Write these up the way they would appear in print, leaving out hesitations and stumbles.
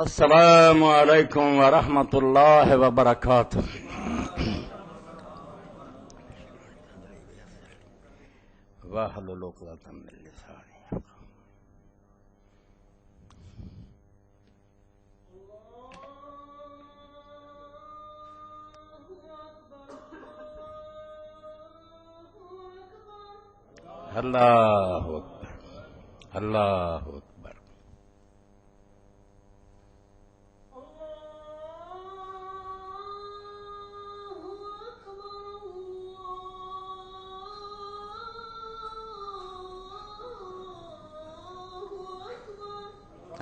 السلام علیکم ورحمۃ اللہ وبرکاتہ. واحلل عقدۃ من لسانی. اللہ اکبر اللہ اکبر.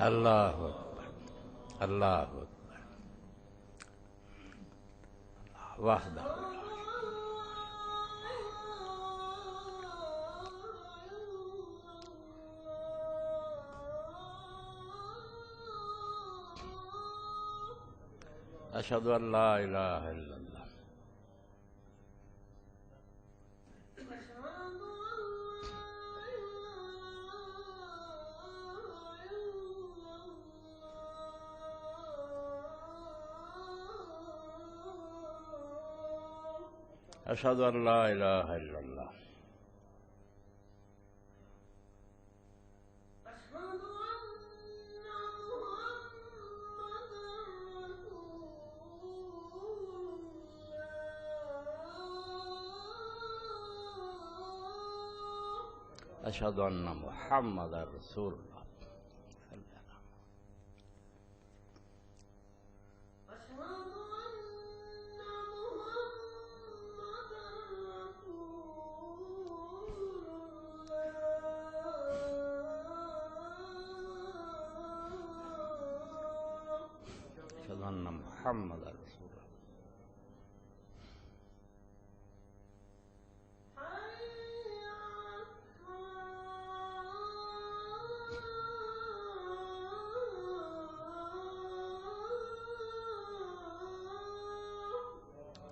اللہ اکبر اللہ اکبر. وحدہ اشہد ان لا الہ الا اللہ. اشہد ان لا الہ الا اللہ. اشہد ان محمد رسول اللہ. اشہد ان محمد رسول اللہ.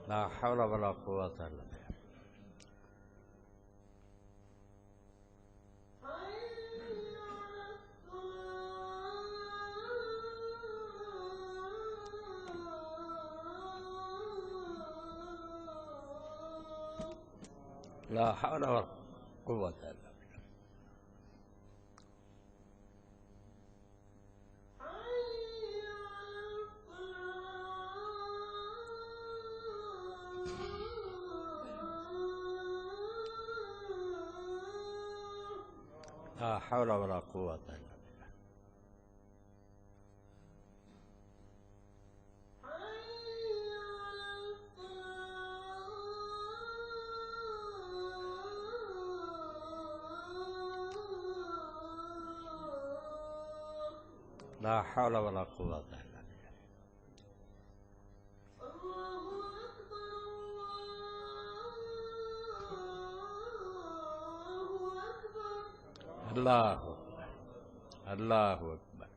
لا حول ولا قوة الا باللہ. لا حول ولا قوة الا باللہ. لا حول ولا قوة الا باللہ. لا حول ولا قوة الا باللہ. اللہ اکبر اللہ اکبر.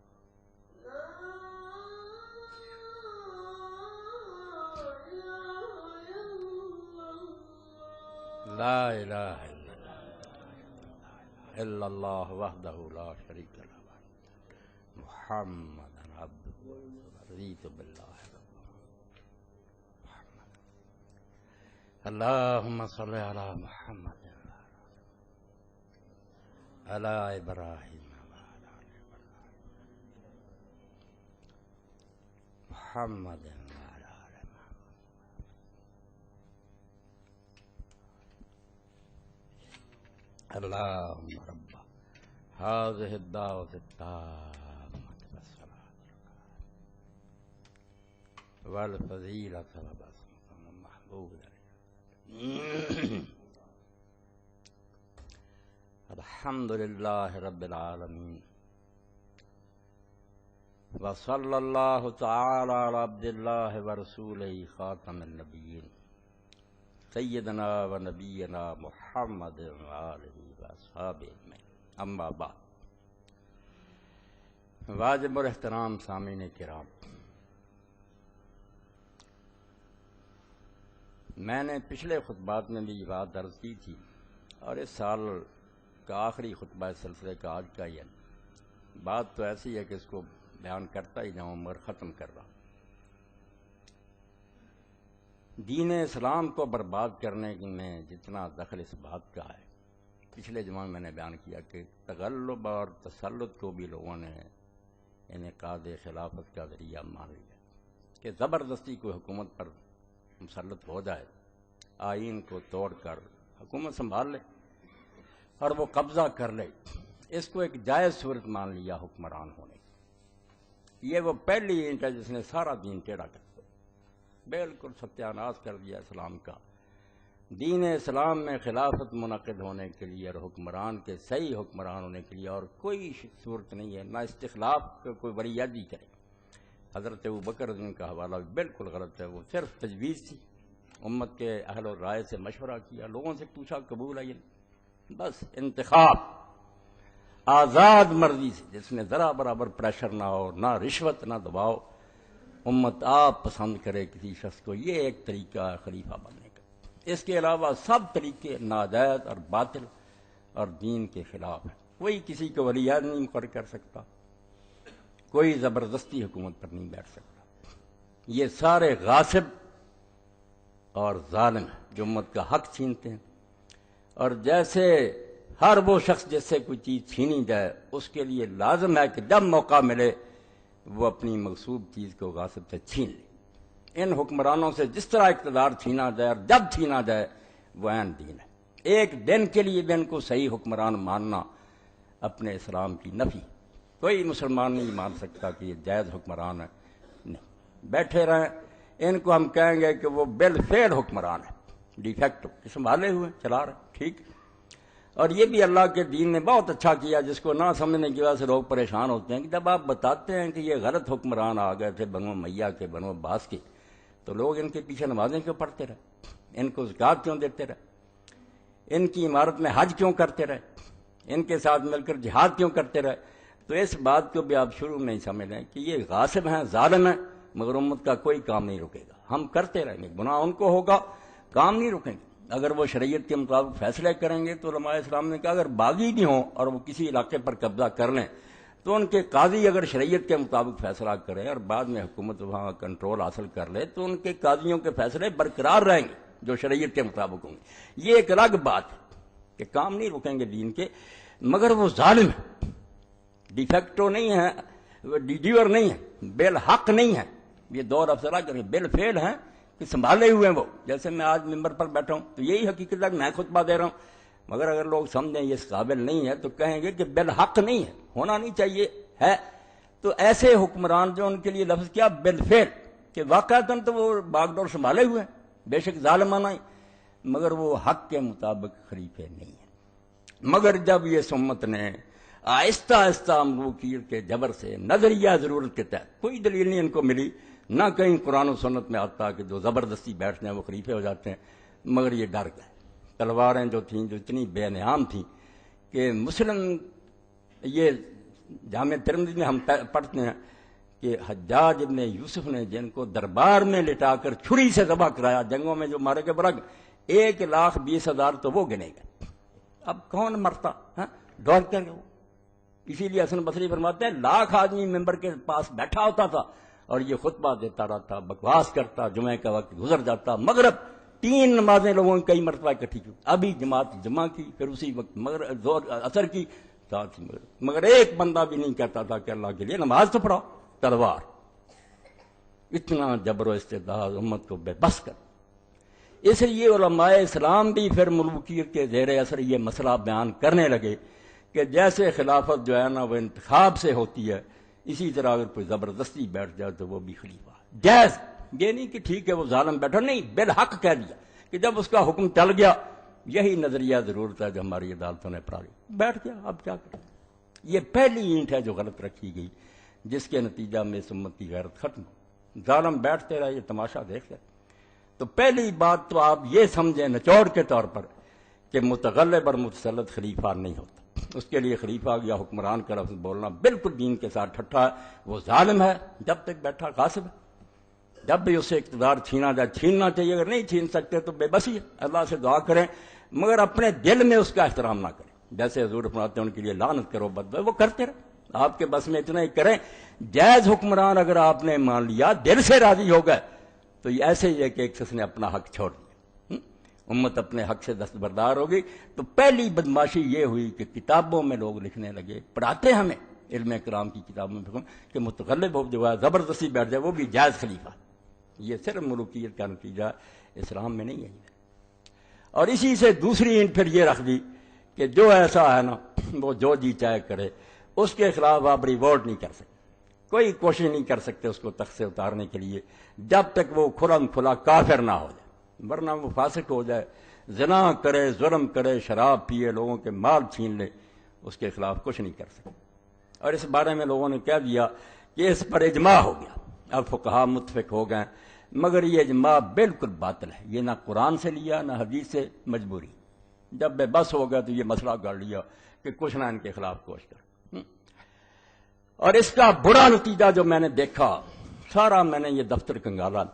لا الہ الا اللہ وحدہ لا شریک لہ محمد عبدہ رضیت باللہ محمد. اللہم صلی علی محمد علی ابراہیم محمد اللہم رب هذه الدعوة التامة والصلاة والفضيلة والبسمة المحبوب الحمد للہ رب العالمین وصلی اللہ تعالی علی عبد اللہ ورسولہ خاتم النبیین سیدنا و نبینا محمد وآلہ واصحابہ اجمعین. اما بعد. واجب الاحترام سامعین کرام، میں نے پچھلے خطبات میں بھی یہ بات عرض کی تھی اور اس سال کا آخری خطبہ اس سلسلے کا آج کا ہی ہے. بات تو ایسی ہے کہ اس کو بیان کرتا ہی جاؤں مگر ختم کر رہا ہوں۔ دین اسلام کو برباد کرنے میں جتنا دخل اس بات کا ہے، پچھلے جمعہ میں نے بیان کیا کہ تغلب اور تسلط کو بھی لوگوں نے انعقاد خلافت کا ذریعہ مان لیا کہ زبردستی کوئی حکومت پر مسلط ہو جائے، آئین کو توڑ کر حکومت سنبھال لے اور وہ قبضہ کر لے، اس کو ایک جائز صورت مان لیا حکمران ہونے کی۔ یہ وہ پہلی اینٹ ہے جس نے سارا دین ٹیڑھا کر دیا، بالکل ستیاناش کر دیا اسلام کا۔ دین اسلام میں خلافت منعقد ہونے کے لیے اور حکمران کے صحیح حکمران ہونے کے لیے اور کوئی صورت نہیں ہے، نہ استخلاف کا کوئی ولیعہد ہی کرے۔ حضرت ابوبکر جن کا حوالہ بھی بالکل غلط ہے، وہ صرف تجویز تھی، امت کے اہل و رائے سے مشورہ کیا، لوگوں سے پوچھا قبول ہے یہ نہیں، بس انتخاب آزاد مرضی سے، جس میں ذرا برابر پریشر نہ ہو، نہ رشوت نہ دباؤ، امت آپ پسند کرے کسی شخص کو، یہ ایک طریقہ ہے خلیفہ بننے کا۔ اس کے علاوہ سب طریقے ناجائز اور باطل اور دین کے خلاف ہیں۔ کوئی کسی کو ولیعہد نہیں مقرر کر سکتا، کوئی زبردستی حکومت پر نہیں بیٹھ سکتا، یہ سارے غاصب اور ظالم ہیں جو امت کا حق چھینتے ہیں۔ اور جیسے ہر وہ شخص جس سے کوئی چیز چھینی جائے، اس کے لیے لازم ہے کہ جب موقع ملے وہ اپنی مغصوب چیز کو غاصب سے چھین لے۔ ان حکمرانوں سے جس طرح اقتدار چھینا جائے اور جب چھینا جائے وہ عین دین ہے۔ ایک دن کے لیے بھی ان کو صحیح حکمران ماننا اپنے اسلام کی نفی، کوئی مسلمان نہیں مان سکتا کہ یہ جائز حکمران ہے، نہیں، بیٹھے رہیں، ان کو ہم کہیں گے کہ وہ بالفعل حکمران ہے، ڈی فیکٹو سنبھالے ہوئے چلا رہے، ٹھیک۔ اور یہ بھی اللہ کے دین نے بہت اچھا کیا، جس کو نہ سمجھنے کی وجہ سے لوگ پریشان ہوتے ہیں کہ جب آپ بتاتے ہیں کہ یہ غلط حکمران آ گئے تھے بنو امیہ کے، بنو عباس کے، تو لوگ ان کے پیچھے نمازیں کیوں پڑھتے رہے، ان کو زکوٰۃ کیوں دیتے رہے، ان کی عمارت میں حج کیوں کرتے رہے، ان کے ساتھ مل کر جہاد کیوں کرتے رہے؟ تو اس بات کو بھی آپ شروع میں نہیں سمجھ رہے کہ یہ غاصب ہیں، ظالم ہیں، مگر امت کا کوئی کام نہیں رکے گا، ہم کرتے رہیں گے، گناہ ان کو ہوگا، کام نہیں رکیں گے۔ اگر وہ شریعت کے مطابق فیصلے کریں گے تو علماء اسلام نے کہا اگر باغی بھی ہوں اور وہ کسی علاقے پر قبضہ کر لیں تو ان کے قاضی اگر شریعت کے مطابق فیصلہ کریں اور بعد میں حکومت وہاں کنٹرول حاصل کر لے تو ان کے قاضیوں کے فیصلے برقرار رہیں گے جو شریعت کے مطابق ہوں گے۔ یہ ایک الگ بات ہے کہ کام نہیں رکیں گے دین کے، مگر وہ ظالم ہے، ڈی فیکٹو نہیں ہے، ڈی ڈیور نہیں ہے، بالحق نہیں ہے، یہ دور افسرا کریں، بالفعل ہیں کہ سنبھالے ہوئے ہیں وہ۔ جیسے میں آج ممبر پر بیٹھا ہوں تو یہی حقیقت ہے کہ میں خطبہ دے رہا ہوں، مگر اگر لوگ سمجھیں یہ اس قابل نہیں ہے تو کہیں گے کہ بالحق نہیں ہے، ہونا نہیں چاہیے ہے۔ تو ایسے حکمران جو ان کے لیے لفظ کیا بالفعل، کہ واقعتاً تو وہ باغ ڈور سنبھالے ہوئے ہیں، بے شک ظالمانہ ہی، مگر وہ حق کے مطابق خلیفے نہیں ہیں۔ مگر جب یہ سمت نے آہستہ آہستہ ملوکیت کے جبر سے نظریہ ضرورت کے تحت، کوئی دلیل نہیں ان کو ملی، نہ کہیں قرآن و سنت میں آتا کہ جو زبردستی بیٹھتے ہیں وہ خلیفے ہو جاتے ہیں، مگر یہ ڈر گئے۔ تلواریں جو تھیں جو اتنی بے نعام تھیں کہ مسلم، یہ جامع ترمذی میں ہم پڑھتے ہیں کہ حجاج ابن یوسف نے جن کو دربار میں لٹا کر چھری سے ذبح کرایا، جنگوں میں جو مارے گئے برگ 1,20,000 تو وہ گنے گئے، اب کون مرتا ڈر کر گئے۔ اسی لیے حسن بصری فرماتے ہیں 1,00,000 آدمی ممبر کے پاس بیٹھا ہوتا تھا اور یہ خطبہ دیتا رہتا، بکواس کرتا، جمعہ کا وقت گزر جاتا، مغرب 3 نمازیں لوگوں نے کئی مرتبہ اکٹھی کی، ابھی جماعت جمعہ کی، پھر اسی وقت مغرب زور اثر کی، ساتھ ہی مگر ایک بندہ بھی نہیں کہتا تھا کہ اللہ کے لیے نماز تو پڑھو، تلوار۔ اتنا جبر و استبداد امت کو بے بس کر، اس لیے علماء اسلام بھی پھر ملوکیت کے زیر اثر یہ مسئلہ بیان کرنے لگے کہ جیسے خلافت جو ہے نا وہ انتخاب سے ہوتی ہے، اسی طرح اگر کوئی زبردستی بیٹھ جائے تو وہ بھی خلیفہ جائز۔ یہ نہیں کہ ٹھیک ہے وہ ظالم بیٹھا، نہیں، بالحق کہہ دیا کہ جب اس کا حکم چل گیا، یہی نظریہ ضرورت ہے جو ہماری عدالتوں نے پڑھا لی، بیٹھ گیا، اب کیا کریں۔ یہ پہلی اینٹ ہے جو غلط رکھی گئی، جس کے نتیجہ میں اس امت کی غیرت ختم ہو، ظالم بیٹھتے رہے، یہ تماشا دیکھ رہے۔ تو پہلی بات تو آپ یہ سمجھیں نچوڑ کے طور پر کہ متغلب اور متسلط خلیفہ نہیں ہوتا، اس کے لیے خلیفہ یا حکمران کا لفظ بولنا بالکل دین کے ساتھ ٹھٹا ہے، وہ ظالم ہے جب تک بیٹھا، غاصب ہے، جب بھی اسے اقتدار چھینا جائے چھیننا چاہیے، اگر نہیں چھین سکتے تو بے بسی ہے، اللہ سے دعا کریں، مگر اپنے دل میں اس کا احترام نہ کریں۔ جیسے حضور فرماتے ہیں ان کے لیے لعنت کرو، بد دعا، وہ کرتے رہے، آپ کے بس میں اتنا ہی کریں. جائز حکمران اگر آپ نے مان لیا، دل سے راضی ہو گئے، تو یہ ایسے ہی ہے کہ ایک شخص نے اپنا حق چھوڑ دیا. امت اپنے حق سے دستبردار ہوگی. تو پہلی بدماشی یہ ہوئی کہ کتابوں میں لوگ لکھنے لگے، پڑھاتے ہمیں علم کرام کی کتابوں میں کہ متغلب ہو جو ہے زبردستی بیٹھ جائے وہ بھی جائز خلیفہ. یہ صرف ملوکیت کا نتیجہ اسلام میں نہیں ہے. اور اسی سے دوسری اینٹ پھر یہ رکھ دی کہ جو ایسا ہے نا وہ جو جی چاہے کرے، اس کے خلاف آپ ریوولٹ نہیں کر سکتے، کوئی کوشش نہیں کر سکتے اس کو تخت سے اتارنے کے لیے جب تک وہ کھلم کھلا کافر نہ ہو جائے. ورنہ وہ فاسق ہو جائے، زنا کرے، ظلم کرے، شراب پیے، لوگوں کے مال چھین لے، اس کے خلاف کچھ نہیں کر سکتے. اور اس بارے میں لوگوں نے کہہ دیا کہ اس پر اجماع ہو گیا، اب فقہا متفق ہو گئے. مگر یہ اجماع بالکل باطل ہے، یہ نہ قرآن سے لیا نہ حدیث سے، مجبوری. جب بے بس ہو گیا تو یہ مسئلہ گڑ لیا کہ کچھ نہ ان کے خلاف کوشش کر. اور اس کا برا نتیجہ جو میں نے دیکھا، سارا میں نے یہ دفتر کنگالا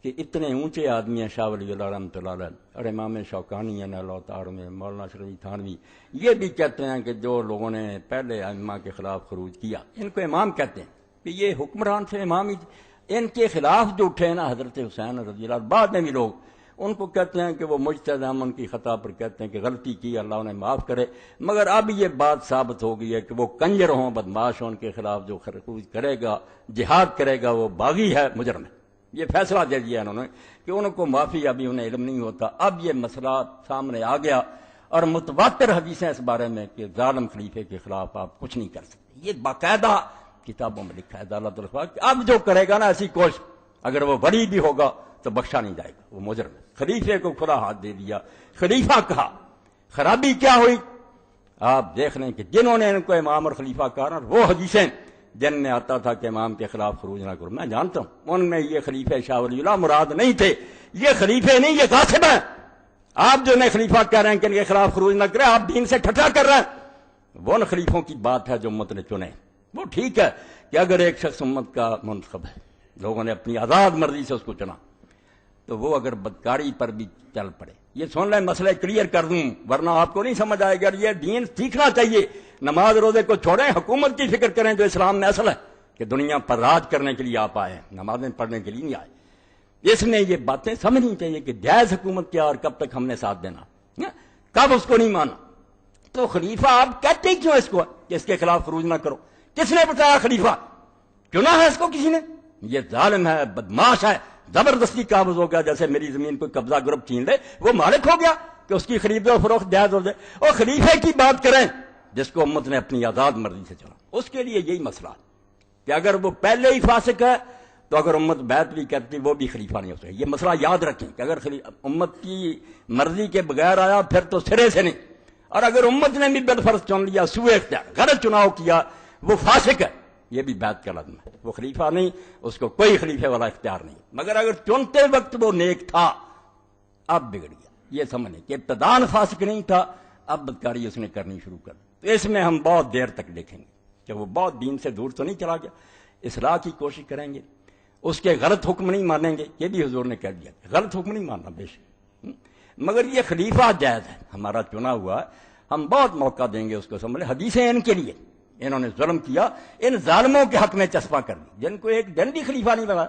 کہ اتنے اونچے آدمی ہیں، شاہ ولی اللہ رحمۃ اللہ علیہ اور امام شوکانی ہیں اللہ تعالی میں، مولانا شریف تھانوی، یہ بھی کہتے ہیں کہ جو لوگوں نے پہلے ائمہ کے خلاف خروج کیا، ان کو امام کہتے ہیں کہ یہ حکمران سے امام ہی. ان کے خلاف جو اٹھے نا حضرت حسین رضی اللہ، بعد میں بھی لوگ ان کو کہتے ہیں کہ وہ مجتہد، ہم ان کی خطا پر کہتے ہیں کہ غلطی کی، اللہ انہیں معاف کرے. مگر اب یہ بات ثابت ہو گئی ہے کہ وہ کنجر ہوں، بدماش ہوں، ان کے خلاف جو خروج کرے گا، جہاد کرے گا، وہ باغی ہے، مجرم ہے. یہ فیصلہ دے دیا انہوں نے کہ ان کو معافی، ابھی انہیں علم نہیں ہوتا. اب یہ مسئلہ سامنے آ گیا اور متواتر حدیثیں اس بارے میں کہ ظالم خلیفے کے خلاف آپ کچھ نہیں کر سکتے. یہ باقاعدہ کتابوں میں لکھا ہے عدالت الخوا کہ اب جو کرے گا نا ایسی کوشش، اگر وہ ولی بھی ہوگا تو بخشا نہیں جائے گا، وہ مجرم ہے. خلیفے کو کھلا ہاتھ دے دیا، خلیفہ کہا. خرابی کیا ہوئی؟ آپ دیکھ لیں کہ جنہوں نے ان کو امام اور خلیفہ کہا نا، وہ حدیثیں جن میں آتا تھا کہ امام کے خلاف خروج نہ کرو، میں جانتا ہوں ان میں یہ خلیفہ شاہ ولی اللہ مراد نہیں تھے. یہ خلیفے نہیں، یہ غاصب ہیں. آپ جو نئے خلیفہ کہہ رہے ہیں کہ ان کے خلاف خروج نہ کرے، آپ دین سے ٹھٹا کر رہے ہیں. وہ ان خلیفوں کی بات ہے جو امت نے چنے. وہ ٹھیک ہے کہ اگر ایک شخص امت کا منتخب ہے، لوگوں نے اپنی آزاد مرضی سے اس کو چنا، تو وہ اگر بدکاری پر بھی چل پڑے. یہ سن لیں، مسئلہ کلیئر کر دوں ورنہ آپ کو نہیں سمجھ آئے گا. یہ دین سیکھنا چاہیے. نماز روزے کو چھوڑیں، حکومت کی فکر کریں جو اسلام میں اصل ہے کہ دنیا پر راج کرنے کے لیے آپ آئے ہیں، نمازیں پڑھنے کے لیے نہیں آئے. اس میں یہ باتیں سمجھنی چاہیے کہ جائز حکومت کیا اور کب تک ہم نے ساتھ دینا، کب اس کو نہیں مانا. تو خلیفہ آپ کہتے کیوں اس کو کہ اس کے خلاف خروج نہ کرو؟ کس نے بتایا خلیفہ؟ چنا ہے اس کو کسی نے؟ یہ ظالم ہے، بدماش ہے، زبردستی قابض ہو گیا. جیسے میری زمین کو قبضہ گروپ چھین لے، وہ مالک ہو گیا کہ اس کی خرید و فروخت جائز ہو جائے. اور خلیفے کی بات کریں جس کو امت نے اپنی آزاد مرضی سے چنا، اس کے لیے یہی مسئلہ کہ اگر وہ پہلے ہی فاسق ہے تو اگر امت بیعت بھی کرتی وہ بھی خلیفہ نہیں ہو سکے. یہ مسئلہ یاد رکھیں کہ اگر امت کی مرضی کے بغیر آیا پھر تو سرے سے نہیں. اور اگر امت نے بھی بالفرض چن لیا، سوء اختیار، غلط چناؤ کیا، وہ فاسق ہے، یہ بھی بیعت کا لازم ہے. وہ خلیفہ نہیں، اس کو کوئی خلیفے والا اختیار نہیں. مگر اگر چنتے وقت وہ نیک تھا، اب بگڑ گیا. یہ سمجھیں کہ ابتدان فاسق نہیں تھا، اب بدکاری اس نے کرنی شروع کر دی. تو اس میں ہم بہت دیر تک دیکھیں گے کہ وہ بہت دین سے دور تو نہیں چلا گیا. اصلاح کی کوشش کریں گے، اس کے غلط حکم نہیں مانیں گے. یہ بھی حضور نے کہہ دیا غلط حکم نہیں ماننا بے شک. مگر یہ خلیفہ جائز ہے، ہمارا چنا ہوا، ہم بہت موقع دیں گے اس کو سمجھیں. حدیثیں ان کے لیے، انہوں نے ظلم کیا، ان ظالموں کے حق میں چسپاں کر دی جن کو ایک دن بھی خلیفہ نہیں بنا.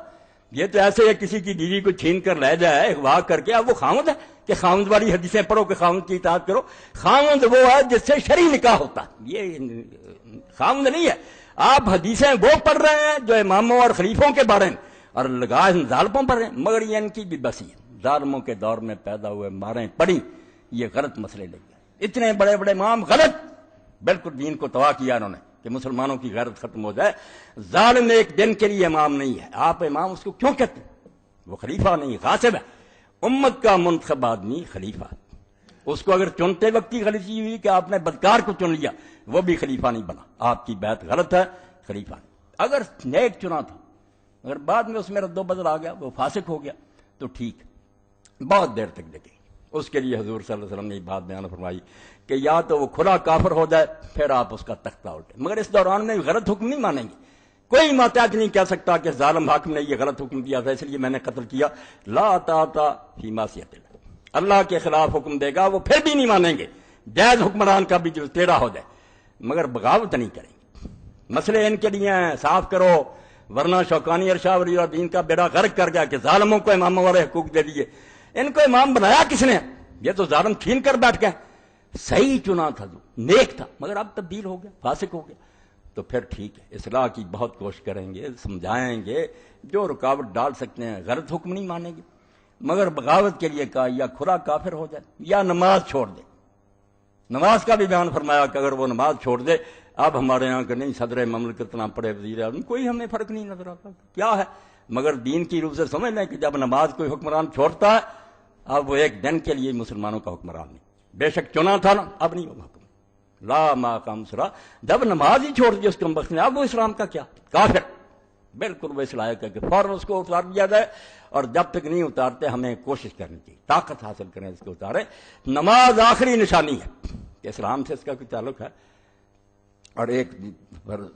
یہ تو ایسے ہے کسی کی بیوی کو چھین کر لے جائے اغوا کر کے. اب وہ خاوند ہے کہ خاوند والی حدیثیں پڑھو کہ خاوند کی اطاعت کرو. خاوند وہ ہے جس سے شرعی نکاح ہوتا، یہ خاوند نہیں ہے. آپ حدیثیں وہ پڑھ رہے ہیں جو اماموں اور خلیفوں کے بارے میں، اور لگا ان ظالموں پر ہیں. مگر یہ ان کی بھی بسی ہے، ظالموں کے دور میں پیدا ہوئے، ماریں پڑی، یہ غلط مسئلے لے گئے. اتنے بڑے بڑے امام غلط، بالکل دین کو تباہ کیا انہوں نے کہ مسلمانوں کی غیرت ختم ہو جائے. ظالم ایک دن کے لیے امام نہیں ہے. آپ امام اس کو کیوں کہتے ہیں؟ وہ خلیفہ نہیں، غاصب ہے. امت کا منتخب آدمی خلیفہ، اس کو اگر چنتے وقت کی غلطی ہوئی کہ آپ نے بدکار کو چن لیا، وہ بھی خلیفہ نہیں بنا. آپ کی بیعت غلط ہے، خلیفہ نہیں. اگر نیک چنا تھا، اگر بعد میں اس میں رد و بدل آ گیا، وہ فاسق ہو گیا، تو ٹھیک، بہت دیر تک دیکھیں. اس کے لیے حضور صلی اللہ علیہ وسلم نے یہ بات بیان فرمائی کہ یا تو وہ کھلا کافر ہو جائے، پھر آپ اس کا تختہ الٹیں. مگر اس دوران میں غلط حکم نہیں مانیں گے. کوئی محتاج نہیں کہہ سکتا کہ ظالم حاکم نے یہ غلط حکم دیا تھا اس لیے میں نے قتل کیا. لا طاعۃ فی معصیۃ اللہ، اللہ کے خلاف حکم دے گا وہ پھر بھی نہیں مانیں گے. جائز حکمران کا بھی جو ٹیڑھا ہو جائے، مگر بغاوت نہیں کریں گے. مسئلے ان کے لیے ہیں، صاف کرو، ورنہ شوکانی ارشاوری اور دین کا بیڑا غرق کر گیا کہ ظالموں کو اماموں والے حقوق دے دیے۔ ان کو امام بنایا کس نے؟ یہ تو ظالم چھین کر بیٹھ گئے۔ صحیح چنا تھا، جو نیک تھا، مگر اب تبدیل ہو گیا، فاسق ہو گیا۔ تو پھر ٹھیک ہے، اصلاح کی بہت کوشش کریں گے، سمجھائیں گے، جو رکاوٹ ڈال سکتے ہیں۔ غلط حکم نہیں مانیں گے، مگر بغاوت کے لیے کہا یا کھلا کافر ہو جائے یا نماز چھوڑ دے۔ نماز کا بھی بیان فرمایا کہ اگر وہ نماز چھوڑ دے، اب ہمارے یہاں کہ نہیں صدر مملکت نہ پڑے، وزیر اعظم، کوئی ہمیں فرق نہیں نظر آتا کیا ہے، مگر دین کی روح سے سمجھ لیں کہ جب نماز کوئی حکمران چھوڑتا ہے، اب وہ ایک دن کے لیے مسلمانوں کا حکمران نہیں، بے شک چنا تھا نا، اب نہیں ہوگا حکم لا ما قام سرا، جب نماز ہی چھوڑ دی اس کم بخت نے، اب وہ اسلام کا کیا کافر، بالکل وہ اس لائق ہے کہ فوراً اس کو اتار دیا جائے، اور جب تک نہیں اتارتے ہمیں کوشش کرنی چاہیے، طاقت حاصل کریں اس کو اتارے۔ نماز آخری نشانی ہے کہ اسلام سے اس کا کوئی تعلق ہے۔ اور ایک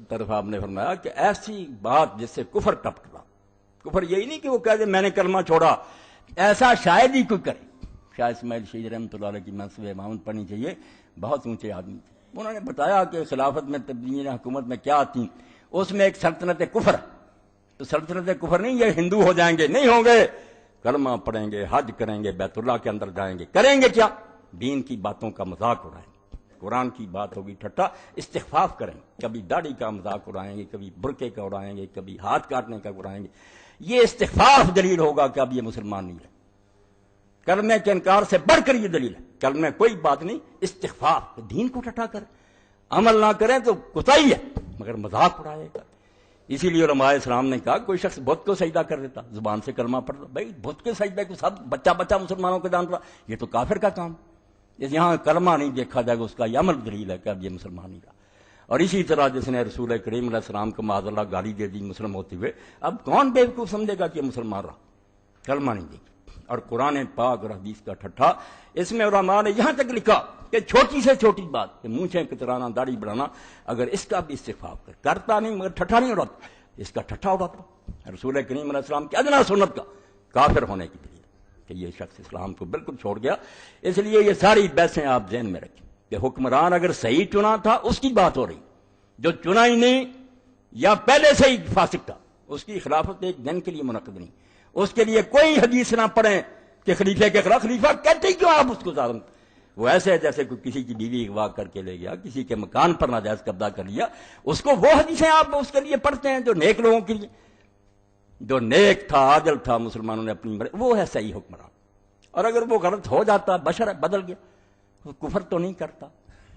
طرف آپ نے فرمایا کہ ایسی بات جس سے کفر ٹپکتا، کفر یہی نہیں کہ وہ کہہ دے میں نے کلمہ چھوڑا، ایسا شاید ہی کوئی کرے۔ شاہ اسماعیل شہید رحمۃ اللہ علیہ کی منصب امامت پڑھنی چاہیے، بہت اونچے آدمی تھے، انہوں نے بتایا کہ خلافت میں تبدیلی حکومت میں کیا آتی، اس میں ایک سلطنت کفر، تو سلطنت کفر نہیں یہ ہندو ہو جائیں گے، نہیں ہوں گے، کلمہ پڑھیں گے، حج کریں گے، بیت اللہ کے اندر جائیں گے، کریں گے کیا؟ دین کی باتوں کا مذاق اڑائیں گے، قرآن کی بات ہوگی ٹھٹا، استخفاف کریں گے، کبھی داڑھی کا مذاق اڑائیں گے، کبھی برقعے کا اڑائیں گے، کبھی ہاتھ کاٹنے کا اڑائیں گے۔ یہ استخفاف دلیل ہوگا کہ اب یہ مسلمان نہیں ہے، کلمے کے انکار سے بڑھ کر یہ دلیل ہے۔ کلمے کوئی بات نہیں، استخفاف، دین کو ٹھٹا کر عمل نہ کریں تو کوتاہی ہے، مگر مذاق اڑائے گا۔ اسی لیے علماء اسلام نے کہا کوئی شخص بت کو سجدہ کر دیتا، زبان سے کلمہ پڑھتا، بھائی بت کے سجدے کو سب بچہ بچہ مسلمانوں کو جانتا، یہ تو کافر کا کام، یہاں کلمہ نہیں دیکھا جائے گا، اس کا یہ عمل دلیل ہے کہ اب یہ مسلمان نہیں رہا۔ اور اسی طرح جس نے رسول کریم علیہ السلام کو معاذ اللہ گالی دے دی مسلم ہوتے ہوئے، اب کون بیوقوف سمجھے گا کہ یہ مسلمان رہا، کلمہ نہیں دیکھا۔ اور قرآن پاک اور حدیث کا ٹھٹھا، اس میں علماء نے یہاں تک لکھا کہ چھوٹی سے چھوٹی بات کہ مونچھیں کترانا، داڑھی بڑھانا، اگر اس کا بھی استخفاف کرتا نہیں مگر ٹھٹھا نہیں اڑاتا، اس کا ٹھٹھا اڑاتا، رسول کریم علیہ السلام کی ادنا سنت کا کافر ہونے کی دلیل کہ یہ شخص اسلام کو بالکل چھوڑ گیا۔ اس لیے یہ ساری بحثیں آپ ذہن میں رکھیں کہ حکمران اگر صحیح چنا تھا اس کی بات ہو رہی، جو چنا ہی نہیں یا پہلے سے ہی فاسق تھا، اس کی خلافت ایک دن کے لیے منعقد نہیں، اس کے لیے کوئی حدیث نہ پڑھیں کہ خلیفہ کے خلاف، خلیفہ کہتے ہی کیوں آپ اس کو ظالم، وہ ایسے ہے جیسے کوئی کسی کی بیوی اغوا کر کے لے گیا، کسی کے مکان پر ناجائز قبضہ کر لیا، اس کو وہ حدیثیں آپ اس کے لیے پڑھتے ہیں جو نیک لوگوں کے لیے، جو نیک تھا، عادل تھا، مسلمانوں نے اپنی وہ ہے صحیح حکمران۔ اور اگر وہ غلط ہو جاتا، بشر ہے، بدل گیا، وہ کفر تو نہیں کرتا،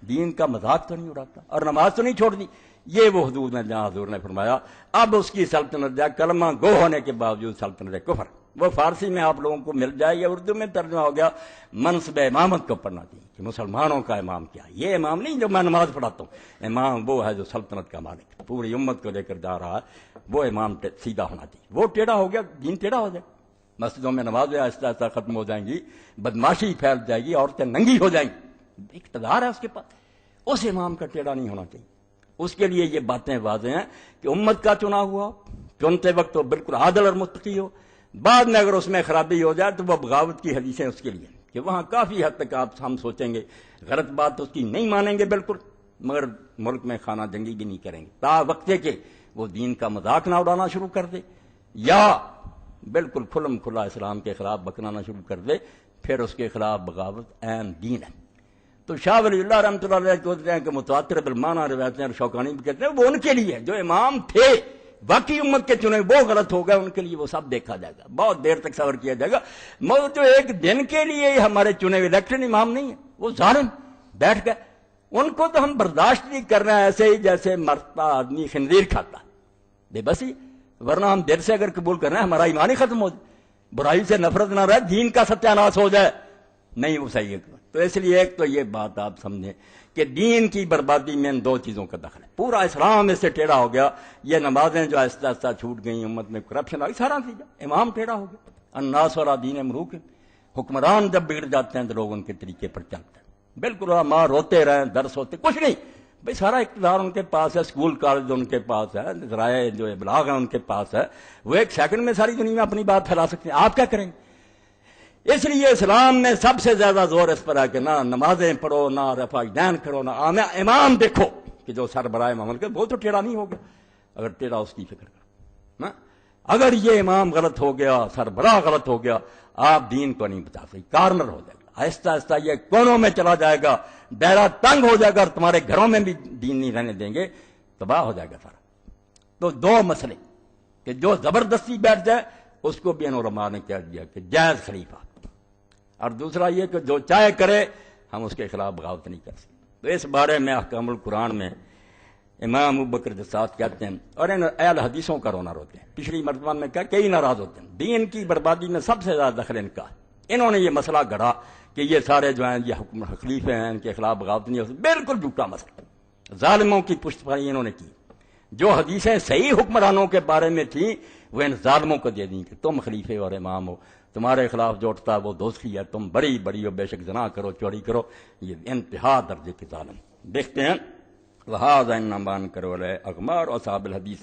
دین کا مذاق تو نہیں اڑاتا، اور نماز تو نہیں چھوڑ دی، یہ وہ حدود ہیں جہاں حضور نے فرمایا اب اس کی سلطنت جائے، کلمہ گو ہونے کے باوجود سلطنت کفر۔ وہ فارسی میں آپ لوگوں کو مل جائے یا اردو میں ترجمہ ہو گیا، منصب امامت کو پڑھنا چاہیے کہ مسلمانوں کا امام کیا ہے، یہ امام نہیں جو میں نماز پڑھاتا ہوں، امام وہ ہے جو سلطنت کا مالک پوری امت کو لے کر جا رہا ہے، وہ امام سیدھا ہونا چاہیے۔ وہ ٹیڑھا ہو گیا، دین ٹیڑھا ہو جائے، مسجدوں میں نمازیں آہستہ آہستہ ختم ہو جائیں گی، بدماشی پھیل جائے گی، عورتیں ننگی ہو جائیں گی، اقتدار ہے اس کے پاس، اس امام کا ٹیڑھا نہیں ہونا چاہیے۔ اس کے لیے یہ باتیں واضح ہیں کہ امت کا چنا ہوا، چنتے وقت تو بالکل عادل اور متقی ہو، بعد میں اگر اس میں خرابی ہو جائے تو وہ بغاوت کی حدیثیں اس کے لیے کہ وہاں کافی حد تک آپ ہم سوچیں گے غلط بات اس کی نہیں مانیں گے بالکل، مگر ملک میں خانہ جنگی بھی نہیں کریں گے تا وقتے کہ وہ دین کا مذاق نہ اڑانا شروع کر دے یا بالکل کھلم کھلا اسلام کے خلاف بکرانا شروع کر دے، پھر اس کے خلاف بغاوت عین دین ہے۔ تو شاہ ولی اللہ رحمۃ اللہ علیہ کہتے ہیں کہ متواتر بالمعنی روایتیں اور شوکانی بھی کہتے ہیں وہ ان کے لیے جو امام تھے باقی امت کے چنے وہ غلط ہو گئے، ان کے لیے وہ سب دیکھا جائے گا، بہت دیر تک صبر کیا جائے گا، مگر جو ایک دن کے لیے ہمارے چنے ہوئے الیکشن امام نہیں ہے، وہ ظالم بیٹھ گئے، ان کو تو ہم برداشت نہیں کر رہے ہیں، ایسے ہی جیسے مرتا آدمی خنزیر کھاتا بے بسی، ورنہ ہم دل سے اگر قبول کر رہے ہیں ہمارا ایمان ہی ختم ہو جائے، برائی سے نفرت نہ رہے، دین کا ستیہ ناش ہو جائے، نہیں وہ صحیح ہے۔ تو اس لیے ایک تو یہ بات آپ سمجھیں کہ دین کی بربادی میں ان دو چیزوں کا دخل ہے، پورا اسلام اس سے ٹیڑھا ہو گیا، یہ نمازیں جو آہستہ آہستہ چھوٹ گئیں، امت میں کرپشن آ گئی، سارا چیز امام ٹیڑھا ہو گیا، الناس والا دین مروک ہے، حکمران جب بگڑ جاتے ہیں تو لوگ ان کے طریقے پر چلتے ہیں، بالکل ماں روتے رہیں، درس ہوتے کچھ نہیں، بھائی سارا اقتدار ان کے پاس ہے، اسکول کالج ان کے پاس ہے، ذرائع جو ابلاغ ہیں ان کے پاس ہے، وہ ایک سیکنڈ میں ساری دنیا میں اپنی بات پھیلا سکتے ہیں، آپ کیا کریں گے؟ اس لیے اسلام میں سب سے زیادہ زور اس پر ہے کہ نہ نمازیں پڑھو، نہ رفع دین کرو، نہ امام دیکھو کہ جو سر برائے محمد کا وہ تو ٹیڑھا نہیں ہو گیا، اگر ٹیڑھا اس کی فکر کرو، اگر یہ امام غلط ہو گیا، سربراہ غلط ہو گیا، آپ دین کو نہیں بتا سکتے، کارنر ہو جائے گا، آہستہ آہستہ یہ کونوں میں چلا جائے گا، دائرہ تنگ ہو جائے گا، اور تمہارے گھروں میں بھی دین نہیں رہنے دیں گے، تباہ ہو جائے گا سارا۔ تو دو مسئلے کہ جو زبردستی بیٹھ جائے اس کو بھی ان علماء نے کہہ دیا کہ جائز خلیفہ، اور دوسرا یہ کہ جو چاہے کرے ہم اس کے خلاف بغاوت نہیں کر سکتے۔ تو اس بارے میں احکام القرآن میں امام ابوبکر جساس کہتے ہیں، اور ان اہل حدیثوں کا رونا روتے ہیں، پچھلی مرتبہ میں کہا کئی ناراض ہوتے ہیں، دین کی بربادی میں سب سے زیادہ دخل ان کا ہے۔ انہوں نے یہ مسئلہ گڑھا کہ یہ سارے جو ہیں یہ خلیفے ہیں، ان کے خلاف بغاوت نہیں ہو سکتی، بالکل جھوٹا مسئلہ، ظالموں کی پشت پانی انہوں نے کی۔ جو حدیثیں صحیح حکمرانوں کے بارے میں تھیں وہ ان ظالموں کو دے دیں کہ تم خلیفے اور امام ہو، تمہارے خلاف جو اٹھتا ہے وہ دوستی ہے، تم بڑی بڑی ہو، بے شک زنا کرو، چوری کرو، یہ انتہا درجے کے ظالم۔ دیکھتے ہیں وَهَذَا إِنَّمَا أَنكَرُ عَلَيْهِ أَغْمَارُ أَصْحَابِ الْحَدِيثِ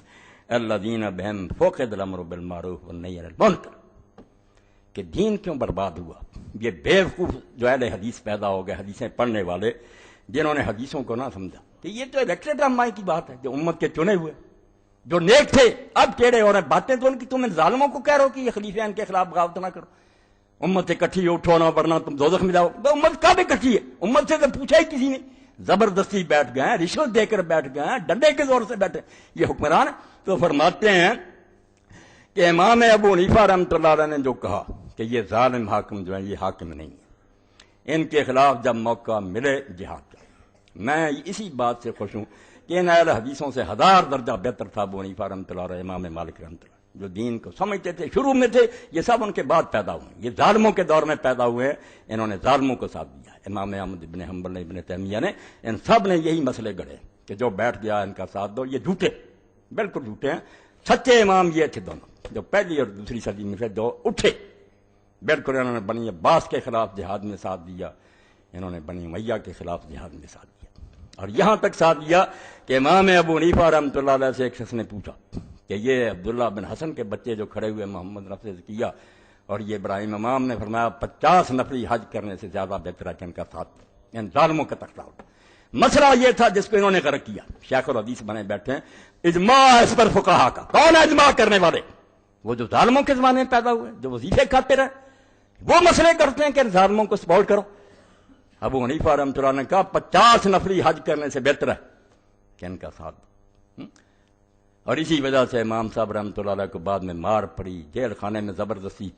الَّذِينَ بِهِمْ فُقِدَ الْأَمْرُ بِالْمَعْرُوفِ وَالنَّهْيُ عَنِ الْمُنكَرِ، کہ دین کیوں برباد ہوا؟ یہ بے وقوف جو اہل حدیث پیدا ہو گئے، حدیثیں پڑھنے والے، جنہوں نے حدیثوں کو نہ سمجھا کہ یہ تو الیکٹڈ رہنمائی کی بات ہے، جو امت کے چنے ہوئے، جو نیک تھے اب ٹیڑے ہو رہے ہیں، باتیں تو ان کی، تم ان ظالموں کو کہہ رہے ہو کہ یہ خلیفے ان کے خلاف بغاوت نہ کرو، امت اکٹھی اٹھو نہ ورنہ تم دوزخ میں جاؤ۔ تو امت کب اکٹھی ہے؟ امت سے تو پوچھا ہی کسی نے، زبردستی بیٹھ گئے ہیں، رشوت دے کر بیٹھ گئے ہیں، ڈنڈے کے زور سے بیٹھے یہ حکمران۔ تو فرماتے ہیں کہ امام ابو حنیفہ رحمۃ اللہ علیہ نے جو کہا کہ یہ ظالم حاکم جو ہیں یہ حاکم نہیں ہے، ان کے خلاف جب موقع ملے جہاد کرے۔ میں اسی بات سے خوش ہوں کہ ان اہل حدیثوں سے 1000 درجہ بہتر تھا ابو حنیفہ رحمۃ اللہ علیہ، امام مالک رحمۃ اللہ، جو دین کو سمجھتے تھے، شروع میں تھے، یہ سب ان کے بعد پیدا ہوئے، یہ ظالموں کے دور میں پیدا ہوئے ہیں، انہوں نے ظالموں کو ساتھ دیا۔ امام احمد ابن حنبل نے، ابن تیمیہ نے، ان سب نے یہی مسئلے گڑھے کہ جو بیٹھ گیا ان کا ساتھ دو، یہ جھوٹے، بالکل جھوٹے ہیں۔ سچے امام یہ تھے دونوں، جو پہلی اور دوسری صدی میں سے جو اٹھے، بالکل انہوں نے بنی عباس کے خلاف جہاد میں ساتھ دیا، انہوں نے بنی امیہ کے خلاف جہاد میں ساتھ دیا، اور یہاں تک ساتھ دیا کہ امام ابو حنیفہ رحمۃ اللہ علیہ سے ایک شخص نے پوچھا کہ یہ عبداللہ بن حسن کے بچے جو کھڑے ہوئے محمد نفذ کیا، اور یہ ابراہیم امام نے فرمایا 50 نفری حج کرنے سے زیادہ بہتر ہے کہ ان کا ساتھ ان ظالموں کا تختہ اٹھا۔ مسئلہ یہ تھا جس کو انہوں نے غرق کیا، شیخ الحدیث بنے بیٹھے ہیں، اجماع اس پر فقہا کا، کون ہے اجماع کرنے والے؟ وہ جو ظالموں کے زمانے میں پیدا ہوئے، جو وظیفے کھاتے رہے، وہ مسئلے کرتے ہیں کہ ان ظالموں کو سپورٹ کرو۔ ابو حنیفہ رحمۃ اللہ نے کہا 50 نفری حج کرنے سے بہتر ہے کہ ان کا ساتھ دو۔ اور اسی وجہ سے امام صاحب رحمۃ اللہ علیہ کو بعد میں مار پڑی، جیل خانے میں زبردستی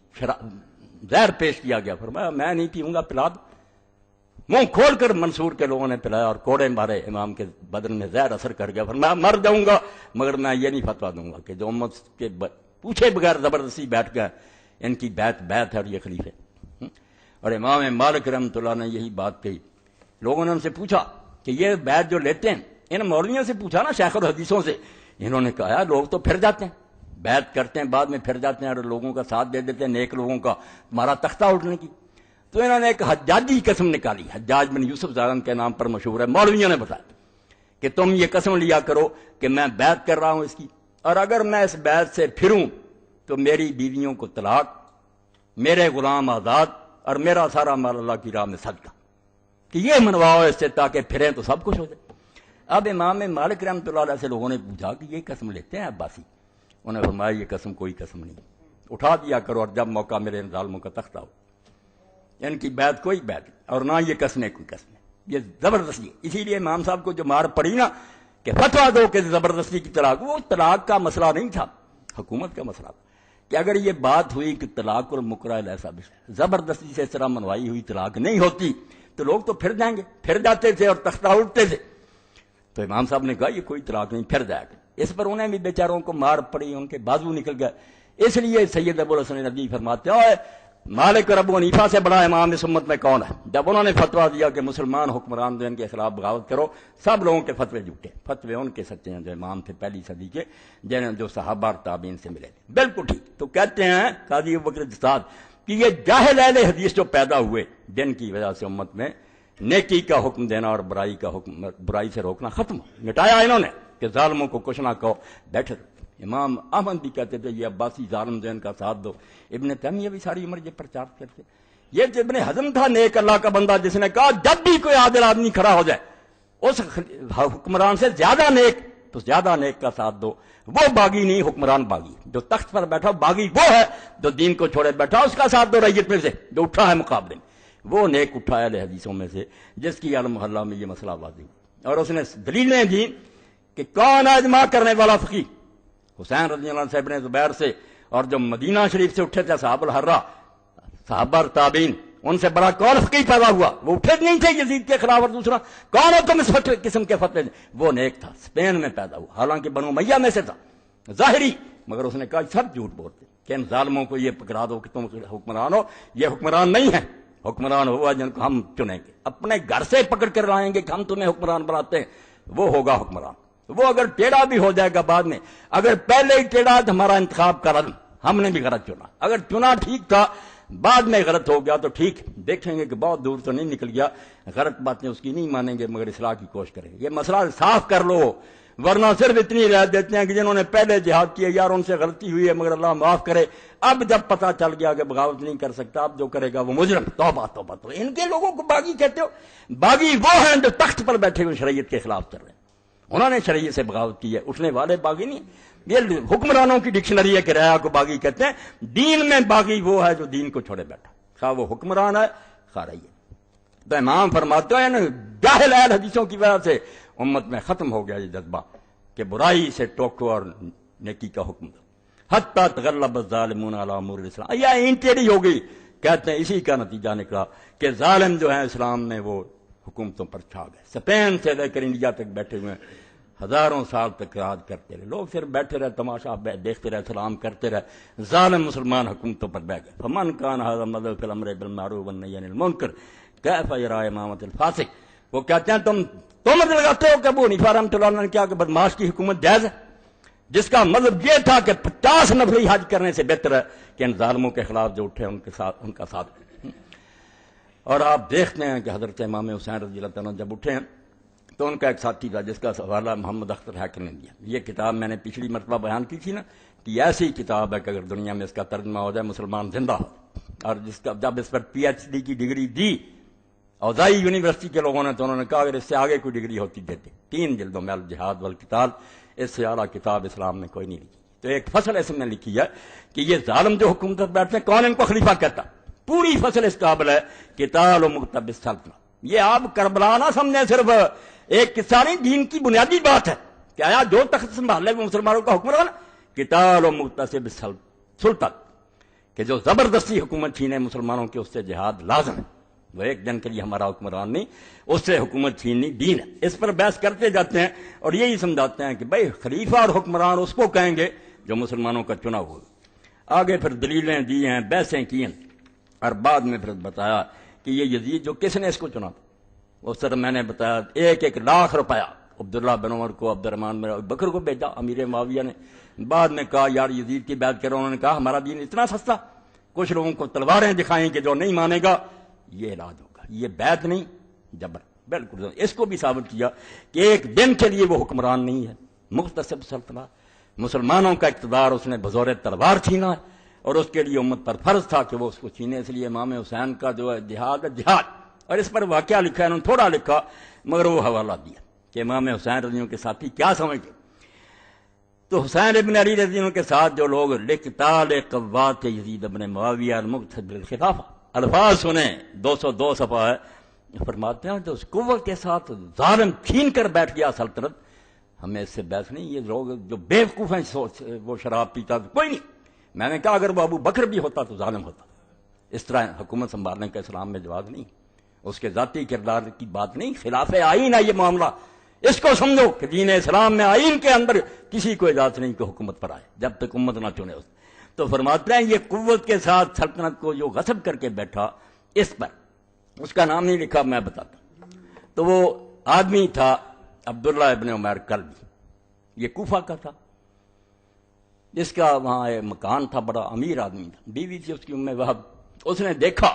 زہر پیش کیا گیا، فرمایا میں نہیں پیوں گا، پلا دو۔ منہ کھول کر منصور کے لوگوں نے پلایا اور کوڑے مارے، امام کے بدن میں زہر اثر کر گیا، فرمایا مر جاؤں گا مگر میں یہ نہیں فتویٰ دوں گا کہ جو امت کے پوچھے بغیر زبردستی بیٹھ گئے ان کی بیعت ہے اور یہ خلیفے۔ اور امام مالک رحمۃ اللہ نے یہی بات کہی، لوگوں نے ان سے پوچھا کہ یہ بیعت جو لیتے ہیں، ان مولویوں سے پوچھا نا، شیخ الحدیثوں سے، انہوں نے کہا لوگ تو پھر جاتے ہیں، بیعت کرتے ہیں بعد میں پھر جاتے ہیں اور لوگوں کا ساتھ دے دیتے ہیں، نیک لوگوں کا، تمہارا تختہ اٹھنے کی۔ تو انہوں نے ایک حجاجی قسم نکالی، حجاج بن یوسف ظالم کے نام پر مشہور ہے، مولویوں نے بتایا کہ تم یہ قسم لیا کرو کہ میں بیعت کر رہا ہوں اس کی، اور اگر میں اس بیعت سے پھروں تو میری بیویوں کو طلاق، میرے غلام آزاد، اور میرا سارا مال اللہ کی راہ میں صدقہ، کہ یہ منواؤ اس سے تاکہ پھریں تو سب کچھ ہو جائے۔ اب امام مالک رحمۃ اللہ علیہ سے لوگوں نے پوچھا کہ یہ قسم لیتے ہیں عباسی؟ انہوں نے فرمایا یہ قسم کوئی قسم نہیں، اٹھا دیا کرو اور جب موقع میرے ان ظالموں کا تختہ ہو، ان کی بیعت کوئی بیعت نہیں، اور نہ یہ قسمیں کوئی قسمیں، یہ زبردستی ہے۔ اسی لیے امام صاحب کو جو مار پڑی نا کہ فتویٰ دو کہ زبردستی کی طلاق، وہ طلاق کا مسئلہ نہیں تھا، حکومت کا مسئلہ تھا، کہ اگر یہ بات ہوئی کہ طلاق المکرہ ایسا زبردستی سے اس طرح منوائی ہوئی طلاق نہیں ہوتی تو لوگ تو پھر جائیں گے، پھر جاتے تھے اور تختہ اٹھتے تھے۔ تو امام صاحب نے کہا یہ کوئی طلاق نہیں، پھر جائے گا۔ اس پر انہیں بھی بیچاروں کو مار پڑی، ان کے بازو نکل گئے۔ اس لیے سید ابو الحسن ندوی فرماتے ہیں مالک اور ابو حنیفہ سے بڑا امام اس امت میں کون ہے؟ جب انہوں نے فتویٰ دیا کہ مسلمان حکمران جو ان کے خلاف بغاوت کرو، سب لوگوں کے فتوے جھوٹے، فتوے ان کے سچے ہیں جو امام تھے پہلی صدی کے، جنہیں جو صحابہ اور تابعین سے ملے تھے، بالکل ٹھیک۔ تو کہتے ہیں قاضی ابوبکر جساد کہ یہ جاہل اہل حدیث جو پیدا ہوئے، جن کی وجہ سے امت میں نیکی کا حکم دینا اور برائی کا حکم، برائی سے روکنا ختم مٹایا انہوں نے کہ ظالموں کو کچھ نہ کہو، بیٹھے۔ امام احمد بھی کہتے تھے یہ عباسی ظالم جو ان کا ساتھ دو۔ ابن تیمیہ بھی ساری عمر یہ پرچار کرتے۔ یہ ابن حزم تھا نیک اللہ کا بندہ، جس نے کہا جب بھی کوئی عادل آدمی کھڑا ہو جائے اس حکمران سے زیادہ نیک تو زیادہ نیک کا ساتھ دو. وہ باغی نہیں، حکمران باغی. جو تخت پر بیٹھا باغی وہ ہے جو دین کو چھوڑے بیٹھا، اس کا ساتھ دو رعیت میں سے جو اٹھا ہے مقابلے میں. وہ نیک اٹھا ہے اہل حدیثوں میں سے جس کی عالم محلہ میں یہ مسئلہ واضح ہوا، اور اس نے دلیلیں دی کہ کون اجماع کرنے والا فقی. حسین رضی اللہ عنہ سے ابن زبیر سے، اور جو مدینہ شریف سے اٹھے تھے صحاب الحرہ، صحابہ اور تابعین، ان سے بڑا کون فقی پیدا ہوا؟ وہ اٹھے نہیں تھے یزید کے خلاف. اور دوسرا کون ہو تم اس قسم کے فتوے؟ وہ نیک تھا، اسپین میں پیدا ہوا، حالانکہ بنو امیہ میں سے تھا، ظاہری. مگر اس نے کہا سب جھوٹ بولتے کہ ان ظالموں کو یہ پکڑا دو کہ تم حکمران ہو. یہ حکمران نہیں ہے، حکمران ہوا جن کو ہم چنیں گے، اپنے گھر سے پکڑ کر لائیں گے کہ ہم تمہیں حکمران بناتے ہیں، وہ ہوگا حکمران. وہ اگر ٹیڑھا بھی ہو جائے گا بعد میں، اگر پہلے ہی ٹیڑھا تو ہمارا انتخاب کا رد، ہم نے بھی غلط چنا. اگر چنا ٹھیک تھا بعد میں غلط ہو گیا تو ٹھیک، دیکھیں گے کہ بہت دور تو نہیں نکل گیا، غلط باتیں اس کی نہیں مانیں گے مگر اصلاح کی کوشش کریں گے. یہ مسئلہ صاف کر لو، ورنہ صرف اتنی رعایت دیتے ہیں کہ جنہوں نے پہلے جہاد کیا یار ان سے غلطی ہوئی ہے مگر اللہ معاف کرے. اب جب پتہ چل گیا کہ بغاوت نہیں کر سکتا، اب جو کرے گا وہ مجرم. توبہ توبہ. تو ان کے لوگوں کو باغی کہتے ہو؟ باغی وہ ہیں جو تخت پر بیٹھے ہوئے شریعت کے خلاف چل رہے ہیں، انہوں نے شریعت سے بغاوت کی ہے. اٹھنے والے باغی نہیں. یہ حکمرانوں کی ڈکشنری ہے کہ رعایا کو باغی کہتے ہیں. دین میں باغی وہ ہے جو دین کو چھوڑے بیٹھا، خواہ وہ حکمران ہے خواہ رعیت. تو امام فرماتے ہیں جاہل اہل حدیثوں کی وجہ سے امت میں ختم ہو گیا یہ جذبہ کہ برائی سے ٹوکو اور نیکی کا حکم دو. حتیٰ تغلب الظالمون علی امور الاسلام. یا این ٹیڑھی ہو گئی. کہتے ہیں اسی کا نتیجہ نکلا کہ ظالم جو ہیں اسلام میں وہ حکومتوں پر چھا گئے. اسپین سے لے کر انڈیا تک بیٹھے ہوئے ہزاروں سال تک راج کرتے رہے لوگ، پھر بیٹھے رہے تماشا دیکھتے رہے، سلام کرتے رہے. ظالم مسلمان حکومتوں پر بیٹھ گئے. فمن کان ھذا مذہب فی الامر بالمعروف والنہی عن المنکر کیف یری امامۃ الفاسق. وہ کہتے ہیں تم لگاتے ہو کہ ابو حنیفہ رحمۃ اللہ علیہ نے کیا کہ بدماش کی حکومت جائز ہے، جس کا مطلب یہ تھا کہ 50 نفلی حج کرنے سے بہتر ہے کہ ان ظالموں کے خلاف جو اٹھے ان کا ساتھ. اور آپ دیکھتے ہیں کہ حضرت امام حسین رضی اللہ عنہ جب اٹھے ہیں تو ان کا ایک ساتھی تھا جس کا حوالہ محمد اختر حیکر نے دیا. یہ کتاب میں نے پچھلی مرتبہ بیان کی تھی نا کہ یہ ایسی کتاب ہے کہ اگر دنیا میں اس کا ترجمہ ہو جائے مسلمان زندہ ہو. اور جس کا جب اس پر PhD کی ڈگری دی اوزائی یونیورسٹی کے لوگوں نے تو انہوں نے کہا اگر اس سے آگے کوئی ڈگری ہوتی دیتے. 3 جلدوں میں الجہاد والقتال، اس سے اعلیٰ کتاب اسلام میں کوئی نہیں لکھی. تو ایک فصل اس میں لکھی ہے کہ یہ ظالم جو حکومت پر بیٹھتے ہیں کون ان کو خلیفہ کہتا. پوری فصل اس قابل ہے قتال و مکتب السلطنہ. یہ آپ کربلا نہ سمجھیں صرف ایک قصہ نہیں، دین کی بنیادی بات ہے کہ آیا جو تخت سنبھالے وہ مسلمانوں کا حکمران. قتال و مکتسب السلطنہ کہ جو زبردستی حکومت چھینے مسلمانوں کے، اس سے جہاد لازم ہے. وہ ایک دن کے لیے ہمارا حکمران نہیں، اس سے حکومت چھیننی دین ہے. اس پر بحث کرتے جاتے ہیں اور یہی سمجھاتے ہیں کہ بھائی خلیفہ اور حکمران اس کو کہیں گے جو مسلمانوں کا چنا ہوا. آگے پھر دلیلیں دی ہیں، بحثیں کی ہیں، اور بعد میں پھر بتایا کہ یہ یزید جو کس نے اس کو چنا تھا. اس طرح میں نے بتایا 1 لاکھ روپیہ عبداللہ بن عمر کو، عبد الرحمن بن ابی بکر کو بھیجا امیر معاویہ نے. بعد میں کہا یار یزید کی بیعت کرو. انہوں نے کہا ہمارا دین اتنا سستا، کچھ لوگوں کو تلواریں دکھائیں کہ جو نہیں مانے گا یہ علاج ہوگا. یہ بیعت نہیں جبر. بالکل اس کو بھی ثابت کیا کہ ایک دن کے لیے وہ حکمران نہیں ہے. مختصب سلطنت، مسلمانوں کا اقتدار اس نے بزور تلوار چھینا ہے اور اس کے لیے امت پر فرض تھا کہ وہ اس کو چھینے. اس لیے امام حسین کا جو ہے جہاد ہے جہاد. اور اس پر واقعہ لکھا ہے، انہوں نے تھوڑا لکھا مگر وہ حوالہ دیا کہ امام حسین رضی اللہ کے ساتھی کیا سمجھتے. تو حسین ابن علی رضی اللہ کے ساتھ جو لوگ لقتال قوات یزید ابن معاویہ المقتد بالخلافہ الفاظ سنیں 202 صفحہ ہے، فرماتے ہیں تو اس قوت کے ساتھ ظالم چھین کر بیٹھ گیا سلطنت. ہمیں اس سے بحث نہیں. یہ لوگ جو بیوقوف ہیں وہ شراب پیتا تو کوئی نہیں. میں نے کہا اگر وہ ابو بکر بھی ہوتا تو ظالم ہوتا. اس طرح حکومت سنبھالنے کا اسلام میں جواز نہیں. اس کے ذاتی کردار کی بات نہیں، خلاف آئین ہے یہ معاملہ. اس کو سمجھو کہ دین اسلام میں آئین کے اندر کسی کو اجازت نہیں کہ حکومت پر آئے جب تک امت نہ چنے. تو فرماتے ہیں یہ قوت کے ساتھ سلطنت کو جو غصب کر کے بیٹھا، اس پر اس کا نام نہیں لکھا، میں بتاتا ہوں. تو وہ آدمی تھا عبداللہ ابن عمر کلبی. یہ کوفہ کا تھا، جس کا وہاں ایک مکان تھا، بڑا امیر آدمی تھا. بیوی تھی اس کی ام وہب. اس نے دیکھا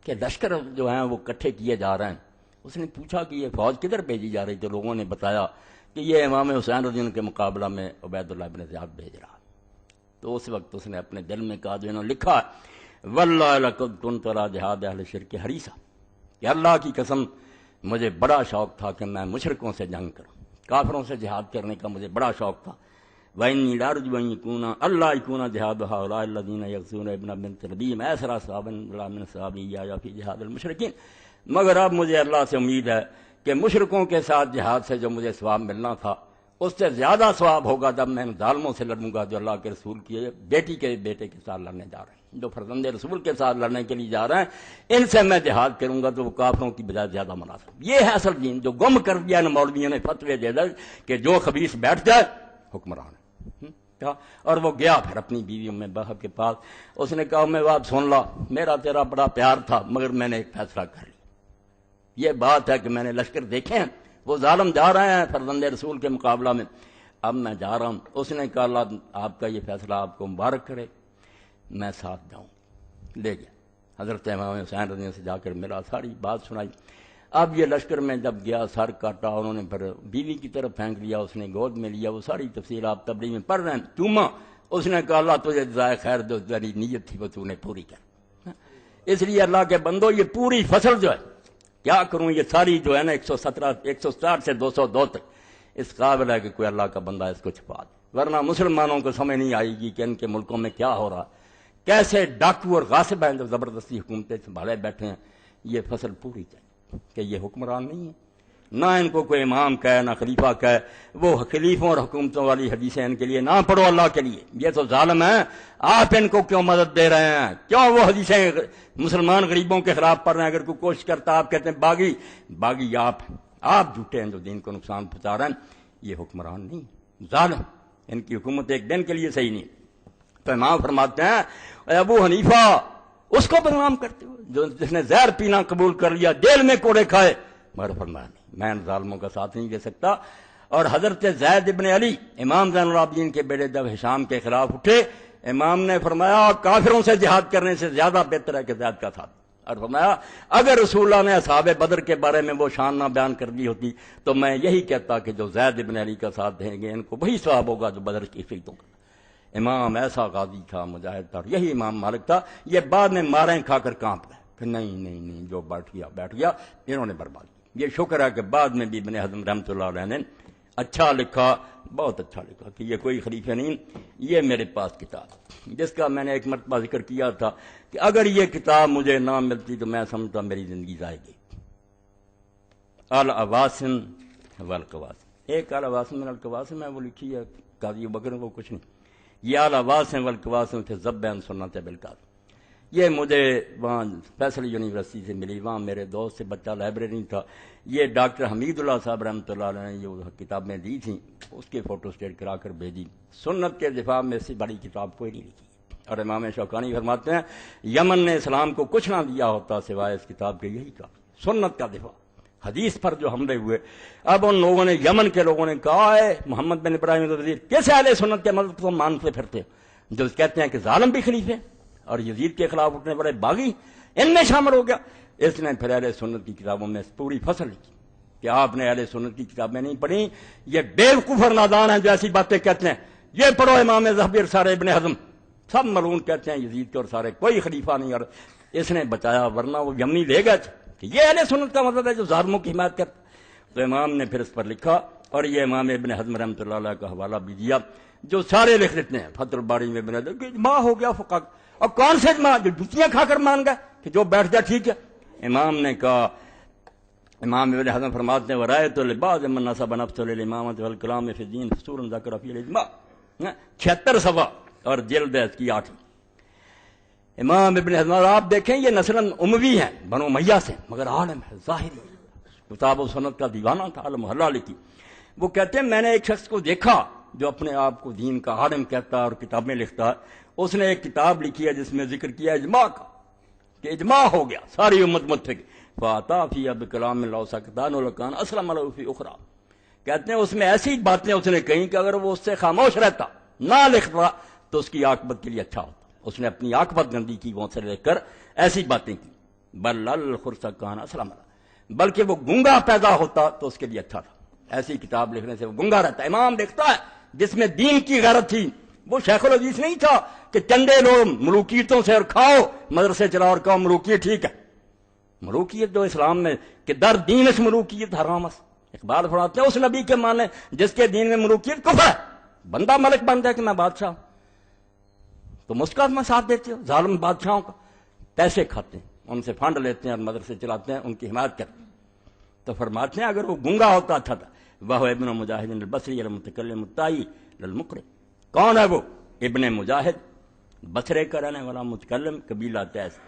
کہ لشکر جو ہیں وہ کٹھے کیے جا رہے ہیں. اس نے پوچھا کہ یہ فوج کدھر بھیجی جا رہی تھی. لوگوں نے بتایا کہ یہ امام حسین رضی اللہ کے مقابلہ میں عبید اللہ ابن زیاد بھیج رہا. تو اس وقت اس نے اپنے دل میں کہا جو انہوں نے لکھا واللہ لقد کنت علی جہاد اہل شرک حریصا، کہ اللہ کی قسم مجھے بڑا شوق تھا کہ میں مشرکوں سے جنگ کروں، کافروں سے جہاد کرنے کا مجھے بڑا شوق تھا۔ وَإِنِّي لَأَرْجُو أَن يَكُونَ اللَّهُ يَكُونَ جِهَادُ هَؤُلَاءِ الَّذِينَ يَغْزُونَ ابْنَ بِنْتِ رَبِيعٍ أَيْسَرَ صَوَابًا وَلَا مِنْ صَوَابِ إِيَّايَ فِي جِهَادِ الْمُشْرِكِينَ۔ مگر اب مجھے اللہ سے امید ہے کہ مشرکوں کے ساتھ جہاد سے جو مجھے ثواب ملنا تھا اس سے زیادہ ثواب ہوگا جب میں ان ظالموں سے لڑوں گا جو اللہ کے رسول کی بیٹی کے بیٹے کے ساتھ لڑنے جا رہے ہیں، جو فرزند رسول کے ساتھ لڑنے کے لیے جا رہے ہیں، ان سے میں جہاد کروں گا تو وہ کافروں کی بجائے زیادہ مناسب۔ یہ ہے اصل دین جو گم کر دیا نا مولویوں نے فتوے دے دے کہ جو خبیث بیٹھ جائے حکمران ہے۔ اور وہ گیا پھر اپنی بیوی ام بہب کے پاس، اس نے کہا میں بات سن لا، میرا تیرا بڑا پیار تھا مگر میں نے ایک فیصلہ کر لیا۔ یہ بات ہے کہ میں نے لشکر دیکھے ہیں، وہ ظالم جا رہے ہیں فرزند رسول کے مقابلہ میں، اب میں جا رہا ہوں۔ اس نے کہا اللہ آپ کا یہ فیصلہ آپ کو مبارک کرے، میں ساتھ جاؤں۔ لے گیا حضرت امام حسین رضی اللہ عنہ سے جا کر میرا ساری بات سنائی۔ اب یہ لشکر میں جب گیا سر کاٹا، انہوں نے پھر بیوی کی طرف پھینک دیا، اس نے گود میں لیا، وہ ساری تفصیل آپ تبلیغ میں پڑھ رہے ہیں، چوما۔ اس نے کہا اللہ تجھے جزائے خیر جو تیری نیت تھی وہ تو نے پوری کر۔ اس لیے اللہ کے بندو یہ پوری فصل جو ہے کیا کروں، یہ ساری جو ہے نا 160 سے 202 تک اس قابل ہے کہ کوئی اللہ کا بندہ اس کو چھپا دے، ورنہ مسلمانوں کو سمجھ نہیں آئے گی کہ ان کے ملکوں میں کیا ہو رہا، کیسے ڈاکو اور غاصب ہیں جو زبردستی حکومتیں سنبھالے بیٹھے ہیں۔ یہ فصل پوری چاہیے کہ یہ حکمران نہیں ہے، نہ ان کو کوئی امام کہے نہ خلیفہ کہے، وہ خلیفوں اور حکومتوں والی حدیثیں ان کے لیے نہ پڑھو اللہ کے لیے، یہ تو ظالم ہیں، آپ ان کو کیوں مدد دے رہے ہیں، کیوں وہ حدیثیں مسلمان غریبوں کے خلاف پڑھ رہے ہیں؟ اگر کوئی کوشش کرتا آپ کہتے ہیں باغی آپ جھوٹے ہیں جو دین کو نقصان پہنچا رہے ہیں، یہ حکمران نہیں، ظالم، ان کی حکومت ایک دن کے لیے صحیح نہیں۔ تو امام فرماتے ہیں اے ابو حنیفہ اس کو بدنام کرتے ہو جس نے زہر پینا قبول کر لیا، جیل میں کوڑے کھائے، مگر فرمایا نہیں میں ان ظالموں کا ساتھ نہیں دے سکتا۔ اور حضرت زید ابن علی امام زین العابدین کے بیٹے جب ہشام کے خلاف اٹھے، امام نے فرمایا کافروں سے جہاد کرنے سے زیادہ بہتر ہے کہ زید کا ساتھ، اور فرمایا اگر رسول اللہ نے اصحاب بدر کے بارے میں وہ شان نہ بیان کر دی ہوتی تو میں یہی کہتا کہ جو زید ابن علی کا ساتھ دیں گے ان کو وہی ثواب ہوگا جو بدر کی شہیدوں کا۔ امام ایسا غازی تھا، مجاہد تھا، اور یہی امام مالک تھا۔ یہ بعد میں ماریں کھا کر کانپ گئے کہ نہیں جو بیٹھ گیا، انہوں نے برباد کیا۔ یہ شکر ہے کہ بعد میں بھی ابن حزم رحمۃ اللہ علیہ نے اچھا لکھا، بہت اچھا لکھا کہ یہ کوئی خلیفہ نہیں، یہ میرے پاس کتاب جس کا میں نے ایک مرتبہ ذکر کیا تھا کہ اگر یہ کتاب مجھے نہ ملتی تو میں سمجھتا میری زندگی ضائع گئی۔ العواسم والقواسم، ایک العواسم والقواسم ہے، وہ لکھی ہے قاضی بکر کو، کچھ نہیں۔ یہ العواسم والقواسم تھے ضبط سنت بالقاسم، یہ مجھے وہاں فیصل یونیورسٹی سے ملی، وہاں میرے دوست سے بچہ لائبریری تھا، یہ ڈاکٹر حمید اللہ صاحب رحمۃ اللہ علیہ نے جو کتابیں دی تھیں اس کے فوٹو اسٹیٹ کرا کر بھیجی۔ سنت کے دفاع میں سے بڑی کتاب کوئی نہیں لکھی۔ اور امام شوکانی فرماتے ہیں یمن نے اسلام کو کچھ نہ دیا ہوتا سوائے اس کتاب کے، یہی کہا سنت کا دفاع، حدیث پر جو حملے ہوئے۔ اب ان لوگوں نے، یمن کے لوگوں نے کہا ہے محمد بن ابراہیم وزیر کیسے اہل سنت کے مذہب کو مانتے پھرتے جو کہتے ہیں کہ ظالم بھی خلیفے اور یزید کے خلاف اٹھنے والے باغی ان میں شامل ہو گیا۔ اس نے پھر اہل سنت کی کتابوں میں پوری فصل لکھی کہ آپ نے اہل سنت کی کتابیں نہیں پڑھی، یہ بیوقوف اور نادان ہیں جو ایسی باتیں کہتے ہیں۔ یہ پڑھو امام ظہبی اور سارے ابن حزم، سب ملعون کہتے ہیں یزید کے اور سارے، کوئی خلیفہ نہیں، اور اس نے بچایا، ورنہ وہ یمنی لے گئے تھے کہ یہ اہل سنت کا مطلب ہے جو ظالموں کی حمایت کرتا۔ تو امام نے پھر اس پر لکھا، اور یہ امام ابن حزم رحمۃ اللہ علیہ کا حوالہ بھی دیا جو سارے لکھ دیتے ہیں فتح الباری میں ابن حزم کہ اجماع ہو گیا فقہ، اور کون سے اجماع جو جتیاں کھا کر مان گئے کہ جو بیٹھ جائے ٹھیک ہے۔ امام نے کہا، امام ابن حزم فرماتے ہیں ورایت لبعض من نسب نفسه للامامۃ والکلام فی الدین فصول ذکر فی الاجماع، 76 صفحہ اور جلد ہے اس کی 8۔ امام ابن حزم آپ دیکھیں یہ نسلاً اموی ہیں، بنو امیہ سے، مگر عالم ہے، ظاہری ہے، کتاب و سنت کا دیوانہ تھا، المحلہ لکھی۔ وہ کہتے ہیں میں نے ایک شخص کو دیکھا جو اپنے آپ کو دین کا عالم کہتا ہے اور کتابیں لکھتا ہے، اس نے ایک کتاب لکھی ہے جس میں ذکر کیا اجماع کا کہ اجماع ہو گیا، ساری امت متفق، فاتا فی اب کلام اللہ سکتان لکان اسلم له فی اخرى، کہتے ہیں اس میں ایسی باتیں اس نے کہیں کہ اگر وہ اس سے خاموش رہتا نہ لکھتا تو اس کی عاقبت کے لیے اچھا ہوتا۔ اس نے اپنی عاقبت گندی کی، وہ سے لے کر ایسی باتیں کی، بل الخرسکان اسلم له، بلکہ وہ گنگا پیدا ہوتا تو اس کے لیے اچھا تھا۔ ایسی کتاب لکھنے سے وہ گنگا رہتا۔ امام لکھتا ہے جس میں دین کی غیرت تھی، وہ شیخ الحدیث نہیں تھا کہ چندے لو ملوکیتوں سے اور کھاؤ، مدرسے چلاؤ اور کہو ملوکیت ٹھیک ہے۔ ملوکیت جو اسلام میں کہ در دین اس ملوکیت حرام اس، اقبال فرماتے ہیں اس نبی کے مانے جس کے دین میں ملوکیت کفر ہے، بندہ ملک بن جائے کہ میں بادشاہ ہوں تو مسکات میں ساتھ دیتے ہو ظالم بادشاہوں کا، پیسے کھاتے ہیں ان سے فنڈ لیتے ہیں اور مدرسے چلاتے ہیں، ان کی حمایت کرتے ہیں۔ تو فرماتے ہیں اگر وہ گنگا ہوتا تھا وہ ابن مجاہد البصری المتکلم الطائی للمقر، کون ہے وہ؟ ابن مجاہد بصرے کا رہنے والا متکلم قبیلہ تیس،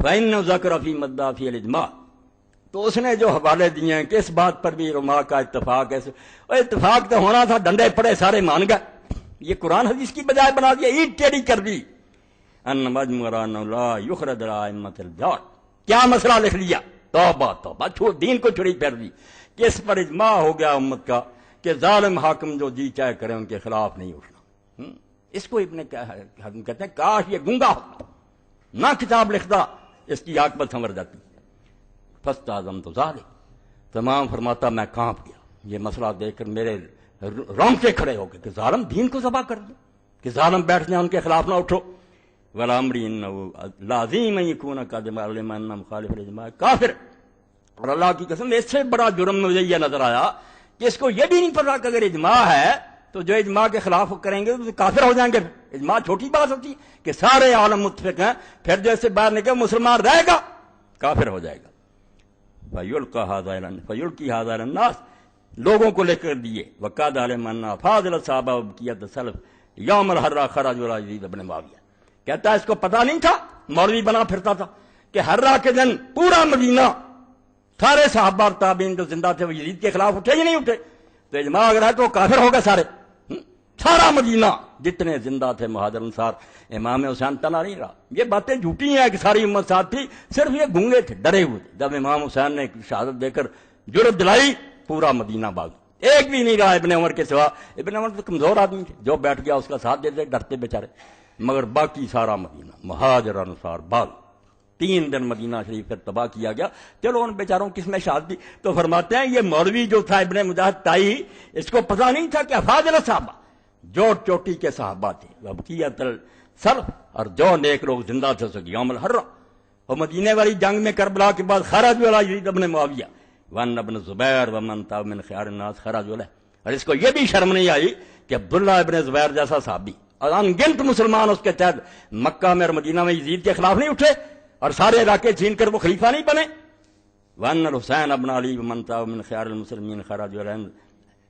فإنه ذکر فی مدعا فی الاجماع، تو اس نے جو حوالے دیے ہیں کہ اس بات پر بھی علماء کا اتفاق ہے، اور اتفاق تو ہونا تھا، ڈنڈے پڑے سارے مان گئے، یہ قرآن حدیث کی بجائے بنا دیا، اینٹ ٹیڑھی کر دی، ان مجموعہ لا یخرج الائمۃ الجار، کیا مسئلہ لکھ لیا، توبہ توبہ، دین کو چھڑی پھیر دی کہ اس پر اجماع ہو گیا امت کا کہ ظالم حاکم جو جی چاہے کرے ان کے خلاف نہیں اٹھنا۔ اس کو ابن حزم کہتے ہیں کاش یہ گنگا ہوتا نہ کتاب لکھتا، اس کی عاقبت سنور جاتی۔ فاستعظم تو ظالم، تمام فرماتا میں کانپ گیا یہ مسئلہ دیکھ کر، میرے رونگٹے کھڑے ہو گئے کہ ظالم دین کو ذبح کر دیں، کہ ظالم بیٹھ جائیں ان کے خلاف نہ اٹھو۔ والامری انه لازم ان يكون قد علم ان مخالف الاجماع کافر، اور اللہ کی قسم اس سے بڑا جرم مجھے یہ نظر آیا کہ اس کو یہ بھی نہیں پتا کہ اگر اجماع ہے تو جو اجماع کے خلاف کریں گے تو کافر ہو جائیں گے۔ اجماع چھوٹی بات ہوتی ہے کہ سارے عالم متفق ہیں، پھر جو اس سے باہر نکلے مسلمان رہے گا کافر ہو جائے گا۔ فیلقی هذا الناس، لوگوں کو لے کر دیے، وقاد علم ان فاضل صحابہ بقیت سلف یوم الحرہ خرج ولا یزید ابن معاویہ، کہتا ہے اس کو پتہ نہیں تھا، مولوی بنا پھرتا تھا کہ حرہ کے دن پورا مدینہ سارے صحابہ اور تابعین جو زندہ تھے وہ یزید کے خلاف اٹھے یا نہیں اٹھے، تو اجماع اگر ہے تو کافر ہو گئے سارے، سارا مدینہ جتنے زندہ تھے مہاجر انصار، امام حسین تنہا نہیں رہا۔ یہ باتیں جھوٹی ہیں کہ ساری امت ساتھ تھی، صرف یہ گونگے تھے، ڈرے ہوئے تھے۔ جب امام حسین نے شہادت دے کر جرأت دلائی پورا مدینہ باغ، ایک بھی نہیں رہا ابن عمر کے سوا۔ ابن عمر تو کمزور آدمی تھے، جو بیٹھ گیا اس کا ساتھ دیتے، ڈرتے بیچارے، مگر باقی سارا مدینہ مہاجر انصار باغ، 3 دن مدینہ شریف پھر تباہ کیا گیا۔ چلو ان بیچاروں کس میں شہادت دی؟ تو فرماتے ہیں یہ مولوی جو تھا ابن مجاہد تائی، اس کو پتہ نہیں تھا کہ افاضل صحابہ جو چوٹی کے صحابہ تھے، وبقیت السلف، اور جو نیک لوگ زندہ تھے سو یوم الحرہ، اور مدینے والی جنگ میں کربلا کے بعد خرج ولا یزید ابن معاویہ وان ابن زبیر ومن تاب من خیار الناس خرج ولا، اور اس کو یہ بھی شرم نہیں آئی کہ عبداللہ ابن زبیر جیسا صحابی اور ان گنت مسلمان اس کے تحت مکہ میں اور مدینہ میں یزید کے خلاف نہیں اٹھے اور سارے علاقے چھین کر وہ خلیفہ نہیں بنے۔ وان الحسین ابن علی ومن تاب من خیار المسلمین خرج ولا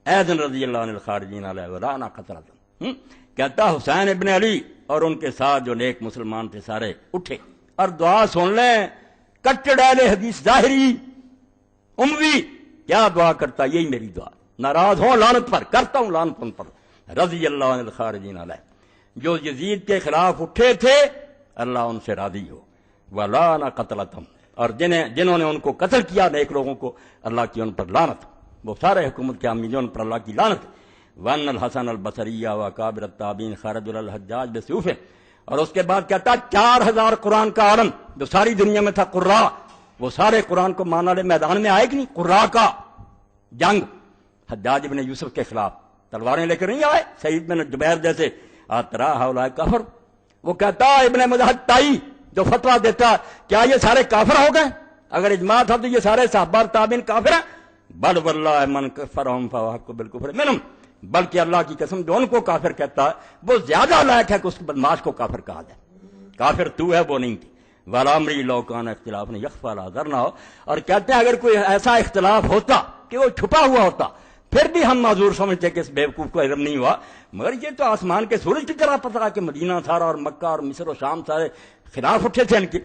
ایذن رضی اللہ عنہ الخارجین علیہ ورانا قطرۃ، کہتا حسین ابن علی اور ان کے ساتھ جو نیک مسلمان تھے سارے اٹھے، اور دعا سن لیں، کٹڑ اہل حدیث ظاہری اموی کیا دعا کرتا، یہی میری دعا، ناراض ہوں لعنت پر، کرتا ہوں لعنت ان پر، رضی اللہ عنہ الخارجین علیہ، جو یزید کے خلاف اٹھے تھے اللہ ان سے راضی ہو، ولانا قتلتہم، اور جنہوں نے ان کو قتل کیا نیک لوگوں کو اللہ کی ان پر لعنت، وہ سارے حکومت کے عاملین ان پر اللہ کی لعنت۔ وان الحسن البصری و کابر التابعین خرج الحجاج بسیوف، اور اس کے بعد کہتا 4000 قرآن کا عالم جو ساری دنیا میں تھا قراء، وہ سارے قرآن کو ماننے والے میدان میں آئے کہ نہیں؟ قراء کا جنگ حجاج بن یوسف کے خلاف تلواریں لے کر نہیں آئے، سعید بن جبیر جیسے آترا ہؤلاء کفر۔ وہ کہتا ابن مجاہد تائی جو فتویٰ دیتا کیا یہ سارے کافر ہو گئے؟ اگر اجماع تھا تو یہ سارے صحابہ اور تابعین کافر ہیں؟ بل واللہ من کفرهم فهو حق بالکفر منهم، بلکہ اللہ کی قسم جو ان کو کافر کہتا ہے وہ زیادہ لائق ہے کہ اس بدماش کو کافر کہا جائے، کافر تو ہے وہ نہیں تھی۔ والامری لو کان اختلاف نے یخفى لا ذر نہ ہو، اور کہتے ہیں اگر کوئی ایسا اختلاف ہوتا کہ وہ چھپا ہوا ہوتا پھر بھی ہم معذور سمجھتے کہ اس بیوقوف کو علم نہیں ہوا، مگر یہ تو آسمان کے سورج کی طرح پتہ کہ مدینہ سارا اور مکہ اور مصر و شام سارے خلاف اٹھے تھے ان کے،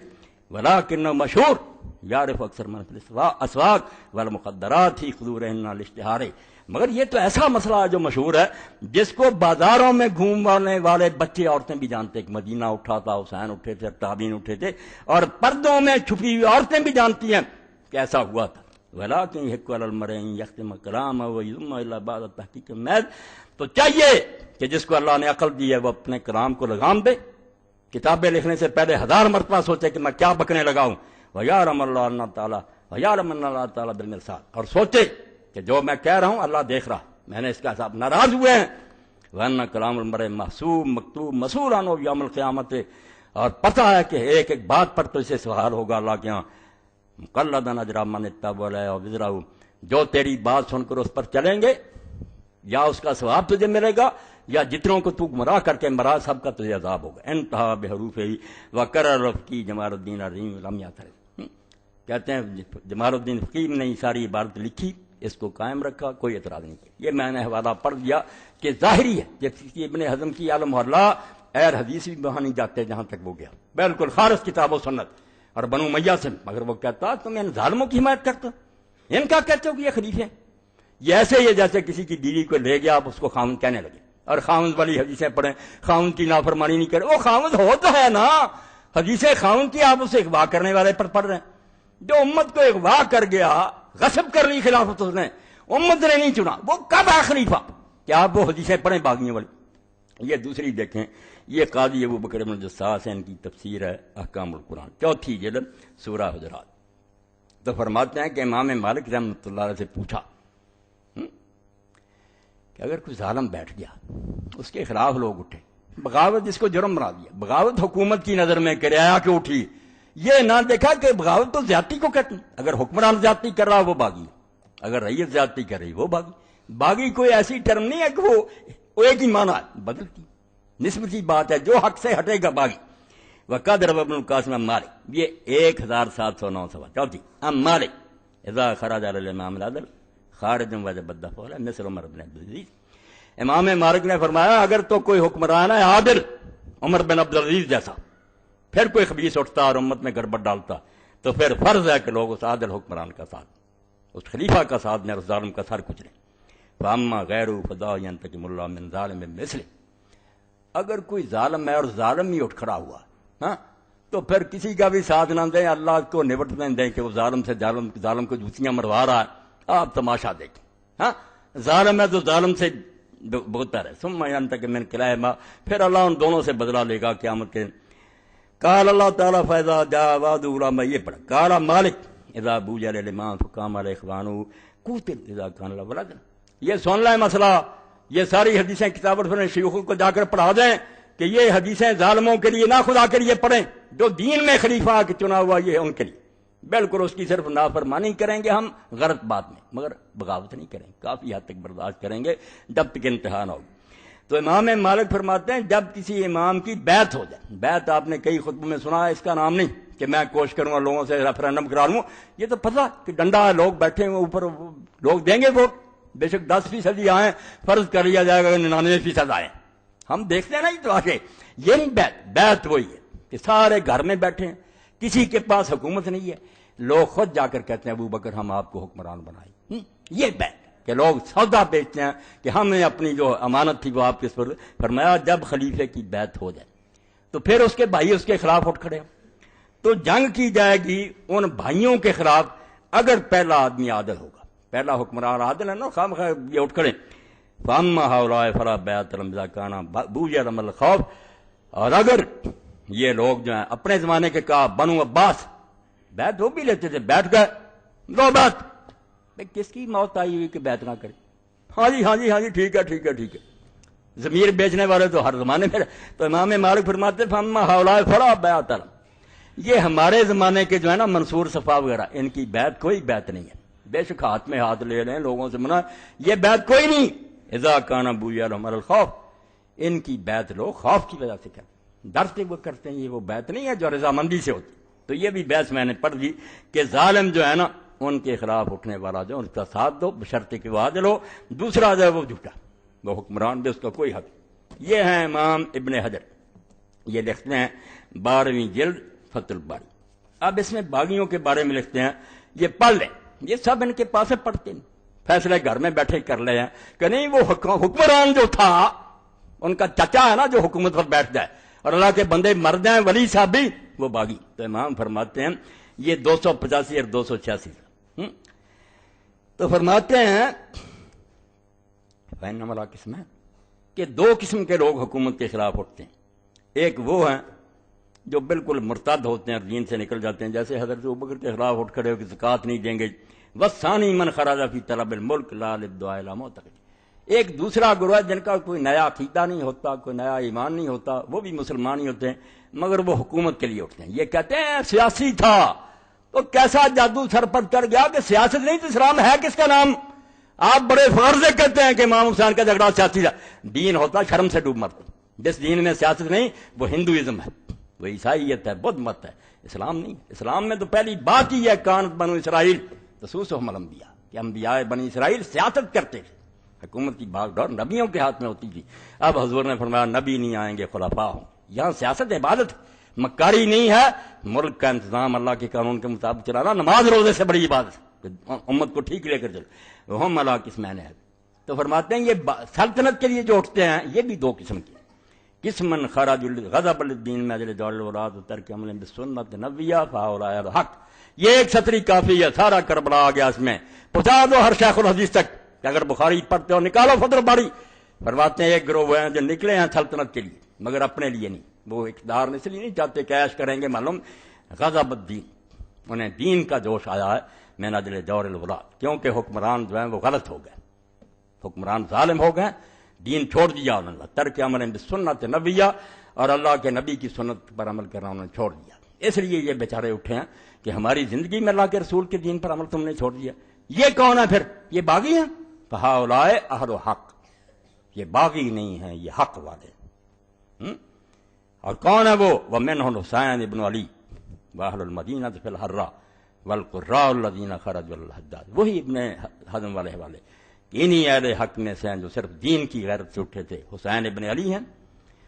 ولکنہ مشہور یعرف اکثر من فی الاسواق والمخدرات فی خضورہن الاشتہار، مگر یہ تو ایسا مسئلہ ہے جو مشہور ہے جس کو بازاروں میں گھومنے والے بچے عورتیں بھی جانتے ہیں کہ مدینہ اٹھا تھا، حسین اٹھے تھے، تابعین اٹھے تھے، اور پردوں میں چھپی ہوئی عورتیں بھی جانتی ہیں کہ ایسا ہوا تھا۔ ولیکن یحق علی المرء ان یختم کلامہ ویضم الی بعد تحقیق المیل، تو چاہیے کہ جس کو اللہ نے عقل دی ہے وہ اپنے کلام کو لگام دے، کتابیں لکھنے سے پہلے 1000 مرتبہ سوچے کہ میں کیا بکنے لگا ہوں، ویعلم اللہ تعالیٰ بالمرصاد، اور سوچے کہ جو میں کہہ رہا ہوں اللہ دیکھ رہا، میں نے اس کا حساب، ناراض ہوئے ہیں وَأَنَّ كَلَامُ الْمَرْءِ مَحْسُوب مکتوب مسئول عنہ یوم القیامت، اور پتہ ہے کہ ایک ایک بات پر تو اسے سوال ہوگا اللہ کے ہاں مقلدن اجرا من اتبع وزرہ، جو تیری بات سن کر اس پر چلیں گے یا اس کا ثواب تجھے ملے گا، یا جتنوں کو تو گمراہ کر کے مرا سب کا تجھے عذاب ہوگا۔ انتہا بحروف وقرر کی جمال الدین الرحیم لم یاتر، کہتے ہیں جمال الدین فقیم نے ساری عبارت لکھی، اس کو قائم رکھا، کوئی اعتراض نہیں کیا۔ یہ میں نے حوالہ پڑھ دیا کہ ظاہری ہے، جیسے ابن حزم کی عالم محلہ ایر حدیث بھی وہاں نہیں جاتے جہاں تک وہ گیا، بالکل خالص کتاب و سنت اور بنو امیہ سے، مگر وہ کہتا تم ان ظالموں کی حمایت کرتے ہو، ان کا کہتے ہو کہ یہ خلیفے ہیں۔ یہ ایسے ہی جیسے کسی کی بیوی کو لے گیا آپ اس کو خاوند کہنے لگے، اور خاوند والی حدیثیں پڑھیں، خاوند کی نافرمانی نہیں کرے، وہ خاوند ہو تو ہے نا، حدیثیں خاوند کی آپ اسے اغوا کرنے والے پر پڑھ رہے ہیں۔ جو امت کو اغوا کر گیا، غصب کر لی خلافت اس نے، امت نے نہیں چنا، وہ کب ہے خلیفہ؟ کہ آپ وہ حدیثیں پڑھیں باغیوں والی۔ یہ دوسری دیکھیں، یہ قاضی ابو بکر بن جساس ہے، ان کی تفسیر ہے احکام القرآن، چوتھی جلد، سورہ حجرات۔ تو فرماتے ہیں کہ امام مالک رحمۃ اللہ علیہ سے پوچھا کہ اگر کوئی ظالم بیٹھ گیا، اس کے خلاف لوگ اٹھے، بغاوت جس کو جرم بنا دیا، بغاوت حکومت کی نظر میں کرایہ کیوں اٹھی، یہ نہ دیکھا کہ بغاوت تو زیادتی کو کہتے ہیں، اگر حکمران زیادتی کر رہا وہ باغی، اگر رعیت زیادتی کر رہی وہ باغی۔ باغی کوئی ایسی ٹرم نہیں ہے کہ وہ ایک ہی معنی ہے، بدلتی نسبتی بات ہے، جو حق سے ہٹے گا باغی۔ وقد روى ابن القاسم عن مالک، یہ 1709 سوا چوتھی، ام مالک اذا خرج على الامام العدل خارج وجب الدفع مثل عمر بن عبد العزیز۔ امام مالک نے فرمایا اگر تو کوئی حکمران ہے عادل، عمر بن عبد العزیز جیسا، پھر کوئی خبیث اٹھتا اور امت میں گڑبڑ ڈالتا، تو پھر فرض ہے کہ لوگ اس عادل حکمران کا ساتھ، اس خلیفہ کا ساتھ دیں، اس ظالم کا سر کچلیں۔ فاما غیر فدا ينتقم اللہ من ظالم مثلہ، اگر کوئی ظالم ہے اور ظالم ہی اٹھ کھڑا ہوا، ہاں، تو پھر کسی کا بھی ساتھ نہ دیں، اللہ کو نبٹنے دیں کہ وہ ظالم سے ظالم کو جوتیاں مروا رہا ہے، آپ تماشا دیکھیں، ہاں، ظالم ہے تو ظالم سے بہتر ہے۔ ثم ينتقم من كلائما، پھر اللہ ان دونوں سے بدلہ لے گا قیامت کے دن۔ قال اللہ تعالیٰ فاذا جاء وعد اولاما، یہ پڑھا قال مالک اذا بوجل الامام فقام علیہ اخوانہ قتل اذا كان له ولد۔ یہ سن لیں مسئلہ، یہ ساری حدیثیں کتابت میں شیوخوں کو جا کر پڑھا دیں کہ یہ حدیثیں ظالموں کے لیے نہ خدا کے لیے پڑھیں، جو دین میں خلیفہ کے چنا ہوا یہ ہے ان کے لیے، بالکل اس کی صرف نافرمانی کریں گے ہم غلط بات میں، مگر بغاوت نہیں کریں، کافی حد تک برداشت کریں گے جب تک انتہا نہ ہو۔ تو امام مالک فرماتے ہیں جب کسی امام کی بیعت ہو جائے، بیعت آپ نے کئی خطبوں میں سنا ہے، اس کا نام نہیں کہ میں کوشش کروں گا لوگوں سے ریفرینڈم کرا لوں، یہ تو پتہ کہ ڈنڈا ہے، لوگ بیٹھے ہیں اوپر، لوگ دیں گے ووٹ، بے شک 10% ہی آئیں، فرض کر لیا جائے گا 99% آئیں، ہم دیکھتے ہیں نا یہ تو آگے، یہ نہیں بیعت وہی ہے کہ سارے گھر میں بیٹھے ہیں، کسی کے پاس حکومت نہیں ہے، لوگ خود جا کر کہتے ہیں ابو بکر ہم آپ کو حکمران بنائیں، یہ بیعت کہ لوگ سودا بیچتے ہیں کہ ہم نے اپنی جو امانت تھی وہ آپ کے پر۔ فرمایا جب خلیفے کی بیعت ہو جائے تو پھر اس کے بھائی اس کے خلاف اٹھ کھڑے ہو، تو جنگ کی جائے گی ان بھائیوں کے خلاف اگر پہلا آدمی عادل ہوگا، پہلا حکمران عادل ہے نا، خام یہ اٹھ کھڑے فاما هؤلاء فلا بیعت لهم اذا كان بوجا رمل الخوف، اور اگر یہ لوگ جو ہیں اپنے زمانے کے کہا بنو عباس بیعت ہو بھی لیتے تھے، بیٹھ گئے دو بات، کس کی موت آئی ہوئی کہ بیعت نہ کرے، ہاں جی ہاں جی ہاں جی ٹھیک ہے ٹھیک ہے ٹھیک ہے، ضمیر بیچنے والے تو ہر زمانے میں۔ تو امام مالک فرماتے فاما هؤلاء فلا بیعت لهم، یہ ہمارے زمانے کے جو ہے نا منصور صفا وغیرہ، ان کی بیعت کوئی بیعت نہیں ہے، بے شک ہاتھ میں ہاتھ لے لیں لوگوں سے منع، یہ بیعت کوئی نہیں۔ اذا کان ابویا لهم الخوف، ان کی بیعت لوگ خوف کی وجہ سے کرتے ہیں، ڈر سے وہ کرتے ہیں، یہ وہ بیعت نہیں ہے جو رضامندی سے ہوتی۔ تو یہ بھی بحث میں نے پڑھ دی کہ ظالم جو ہے نا ان کے خلاف اٹھنے والا جو ان کا ساتھ دو بشرط کہ وہ عادل ہو، دوسرا جو ہے وہ جھوٹا، وہ حکمران بھی اس کا کوئی حق۔ یہ ہیں امام ابن حجر، یہ لکھتے ہیں 12ویں جلد فتح الباری۔ اب اس میں باغیوں کے بارے میں لکھتے ہیں، یہ پڑھ لیں، یہ سب ان کے پاس ہے، پڑھتے ہیں، فیصلے گھر میں بیٹھے کر لے ہیں کہ نہیں وہ حکمران جو تھا ان کا چچا ہے نا جو حکومت پر بیٹھ جائے اور اللہ کے بندے مر جائیں ولی صاحب بھی، وہ باغی۔ تو امام فرماتے ہیں یہ 285 اور 286، تو فرماتے ہیں والا قسم ہے کہ دو قسم کے لوگ حکومت کے خلاف اٹھتے ہیں، ایک وہ ہیں جو بالکل مرتد ہوتے ہیں اور دین سے نکل جاتے ہیں، جیسے حضرت ابوبکر کے خلاف اٹھ کھڑے ہو کہ زکوٰۃ نہیں دیں گے، وَالثَّانِي مَنْ خَرَجَ فِي طَلَبِ الْمُلْكِ لَا لِلدُّعَاءِ إِلَىٰ مُعْتَقِدٍ، ایک دوسرا گروہ ہے جن کا کوئی نیا عقیدہ نہیں ہوتا، کوئی نیا ایمان نہیں ہوتا، وہ بھی مسلمان ہی ہوتے ہیں مگر وہ حکومت کے لیے اٹھتے ہیں، یہ کہتے ہیں سیاسی تھا تو کیسا جادو سر پر چڑھ گیا کہ سیاست نہیں تو اسلام ہے کس کا نام؟ آپ بڑے فخر سے کہتے ہیں کہ امام حسین کا جھگڑا سیاسی تھا، دین ہوتا شرم سے ڈوب مرتا، جس دین میں سیاست نہیں وہ ہندوازم ہے، وہ عیسائیت ہے، بدھ مت ہے، اسلام نہیں۔ اسلام میں تو پہلی بات ہی ہے کانت بنو اسرائیل تسوسہم الانبیاء، کہ انبیاء بنی اسرائیل سیاست کرتے تھے، حکومت کی باغ ڈور نبیوں کے ہاتھ میں ہوتی تھی۔ اب حضور نے فرمایا نبی نہیں آئیں گے، خلفاء ہوں۔ یہاں سیاست عبادت مکاری نہیں ہے، ملک کا انتظام اللہ کے قانون کے مطابق چلانا نماز روزے سے بڑی عبادت ہے، امت کو ٹھیک لے کر چلو، ہم اللہ کس معنی ہے۔ تو فرماتے ہیں یہ سلطنت کے لیے جو اٹھتے ہیں یہ بھی دو قسم کے، قسمن خرج غضب للدین من اجل دور الاولاد وترک عمل بالسنت نبویہ فاولئک الحق۔ یہ ایک سطری کافی ہے، سارا کربلا آ گیا اس میں، پہنچا دو ہر شیخ الحدیث تک کہ اگر بخاری پڑھتے ہو نکالو فدر باری۔ فرماتے ہیں ایک گروہ ہیں جو نکلے ہیں سلطنت کے لیے مگر اپنے لیے نہیں، وہ اقتدار اس لیے نہیں چاہتے کہ عیش کریں گے، معلوم غضب الدین، انہیں دین کا جوش آیا ہے من اجل دور الاولاد، کیونکہ حکمران جو ہیں وہ غلط ہو گئے، حکمران ظالم ہو گئے، دین چھوڑ دیا انہوں نے، ترک عمل بالسنت نبویہ، اور اللہ کے نبی کی سنت پر عمل کرنا انہوں نے چھوڑ دیا۔ اس لیے یہ بیچارے اٹھے ہیں کہ ہماری زندگی میں اللہ کے رسول کے دین پر عمل تم نے چھوڑ دیا۔ یہ کون ہے پھر؟ یہ باغی ہیں، فہؤلاء اہل حق، یہ باغی نہیں ہیں، یہ حق والے ہیں۔ اور کون ہے وہ؟ ومنهم حسین ابن علی واہل المدینہ فی الحرہ والقراء الذین خرجوا الحداد، وہی ابن حزم والے حوالے، انہی اہل حق میں سے ہیں جو صرف دین کی غیرت سے اٹھے تھے۔ حسین ابن علی ہیں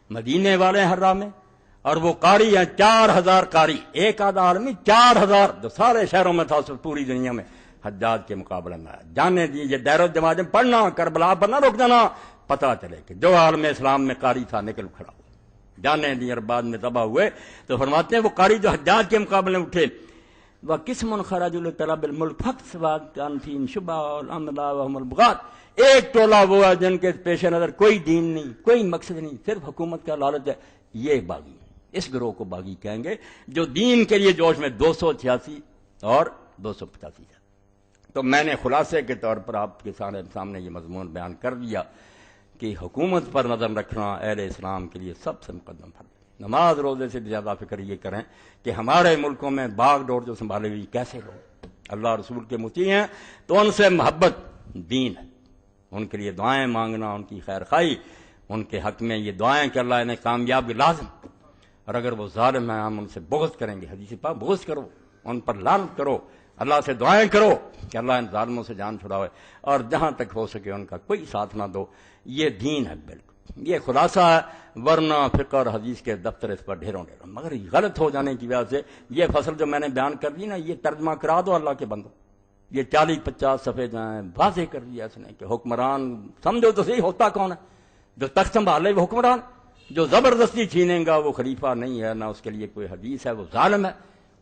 مدینے والے حرہ میں، اور وہ قاری ہیں 4000 قاری، ایک آدھا عالمی 4000 جو سارے شہروں میں تھا اس پوری دنیا میں حجاج کے مقابلے میں آیا۔ جانے دیجیے دیر و جماعت میں پڑھنا، کربلا پر نہ رک جانا، پتہ چلے کہ جو عالم اسلام میں قاری تھا نکل کھڑا ہوا، جانے دی اور بعد میں تباہ ہوئے۔ تو فرماتے ہیں وہ قاری جو حجاج کے مقابلے میں اٹھے، وَقِسْمٌ خَرَجُوا لِطَلَبِ الْمُلْكِ فَاقْتَسَبَوا كَانَ فِيهِمْ شُبْهَةٌ وَالْأَمْلَاءُ وَهُمُ الْبُغَاة۔ ایک ٹولہ وہ ہے جن کے پیش نظر کوئی دین نہیں، کوئی مقصد نہیں، صرف حکومت کا لالچ ہے، یہ باغی، اس گروہ کو باغی کہیں گے جو دین کے لیے جوش میں 286 اور 285 ہے۔ تو میں نے خلاصے کے طور پر آپ کے سامنے یہ مضمون بیان کر دیا کہ حکومت پر نظر رکھنا اہل اسلام کے لیے سب سے مقدم فرض ہے۔ نماز روزے سے زیادہ فکر یہ کریں کہ ہمارے ملکوں میں باغ ڈور جو سنبھالے ہوئی کیسے لوگ اللہ رسول کے مطیع ہیں، تو ان سے محبت دین ہے، ان کے لیے دعائیں مانگنا، ان کی خیر خواہی، ان کے حق میں یہ دعائیں کہ اللہ انہیں کامیابی لازم، اور اگر وہ ظالم ہیں ہم ان سے بغض کریں گے، حدیث پاک بغض کرو، ان پر لعنت کرو، اللہ سے دعائیں کرو کہ اللہ ان ظالموں سے جان چھڑاوے، اور جہاں تک ہو سکے ان کا کوئی ساتھ نہ دو۔ یہ دین ہے، بالکل یہ خلاصہ ہے، ورنہ فقہ اور حدیث کے دفتر اس پر ڈھیروں ڈھیروں، مگر غلط ہو جانے کی وجہ سے یہ فصل جو میں نے بیان کر دی نا، یہ ترجمہ کرا دو اللہ کے بندو، یہ 40-50 صفحے جو ہیں واضح کر دیا اس نے کہ حکمران سمجھو تو صحیح ہوتا کون ہے، جو تخت سنبھالے وہ حکمران، جو زبردستی چھینے گا وہ خلیفہ نہیں ہے، نہ اس کے لیے کوئی حدیث ہے، وہ ظالم ہے،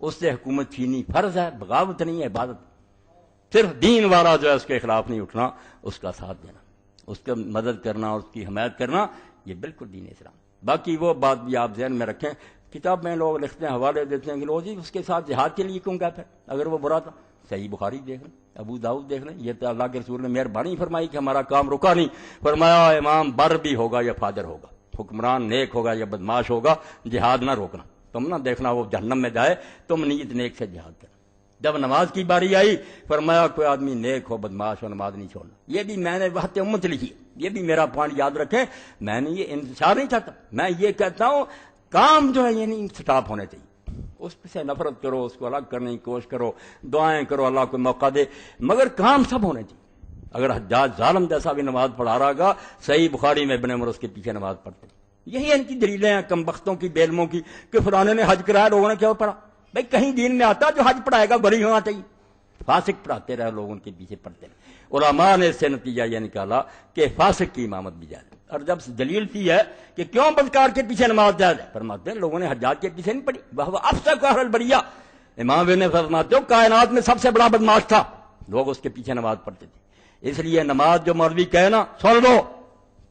اس سے حکومت چھینی فرض ہے، بغاوت نہیں ہے، عبادت۔ صرف دین والا جو ہے اس کے خلاف نہیں اٹھنا، اس کا ساتھ دینا، اس کی مدد کرنا، اس کی حمایت کرنا، یہ بالکل دین اسلام۔ باقی وہ بات بھی آپ ذہن میں رکھیں، کتاب میں لوگ لکھتے ہیں، حوالے دیتے ہیں کہ لو جی اس کے ساتھ جہاد کے لیے کیوں گیا پھر اگر وہ برا تھا؟ صحیح بخاری دیکھ لیں، ابو داؤد دیکھ لیں، یہ تو اللہ کے رسول نے مہربانی فرمائی کہ ہمارا کام رکا نہیں، فرمایا امام بر بھی ہوگا یا فاجر ہوگا، حکمران نیک ہوگا یا بدماش ہوگا، جہاد نہ روکنا، تم نہ دیکھنا وہ جہنم میں جائے، تم نیت نیک سے جہاد کرنا۔ جب نماز کی باری آئی فرمایا کوئی آدمی نیک ہو بدماش ہو نماز نہیں چھوڑنا۔ یہ بھی میں نے وحدت امت لکھی، یہ بھی میرا پوائنٹ یاد رکھیں، میں نے یہ انتشار نہیں چاہتا، میں یہ کہتا ہوں کام جو ہے یہ نہیں سٹاپ ہونے چاہیے، اس سے نفرت کرو، اس کو الگ کرنے کی کوشش کرو، دعائیں کرو اللہ کو موقع دے، مگر کام سب ہونے چاہیے۔ اگر حجاج ظالم جیسا بھی نماز پڑھا رہا گا، صحیح بخاری میں ابن عمر اس کے پیچھے نماز پڑھتے، یہی ان کی دلیلیں ہیں کم بختوں کی، بے علموں کی، کہ فلانے نے حج کرایا لوگوں نے کیا پڑھا؟ بھائی کہیں دین میں آتا جو حج پڑھائے گا بری ہونا چاہیے، فاسق پڑھاتے رہے لوگ ان کے پیچھے پڑھتے رہے۔ علماء نے اس سے نتیجہ یہ نکالا کہ فاسق کی امامت بھی جائز ہے، اور جب دلیل تھی ہے کہ کیوں بدکار کے پیچھے نماز جائز ہے، فرماتے ہیں لوگوں نے حجاج کے پیچھے نہیں پڑھی، وہ افسق اہل البریہ، امام نے فرماتے ہو کائنات میں سب سے بڑا بدماش تھا، لوگ اس کے پیچھے نماز پڑھتے تھے۔ اس لیے نماز جو مولوی کہے نا سن لو،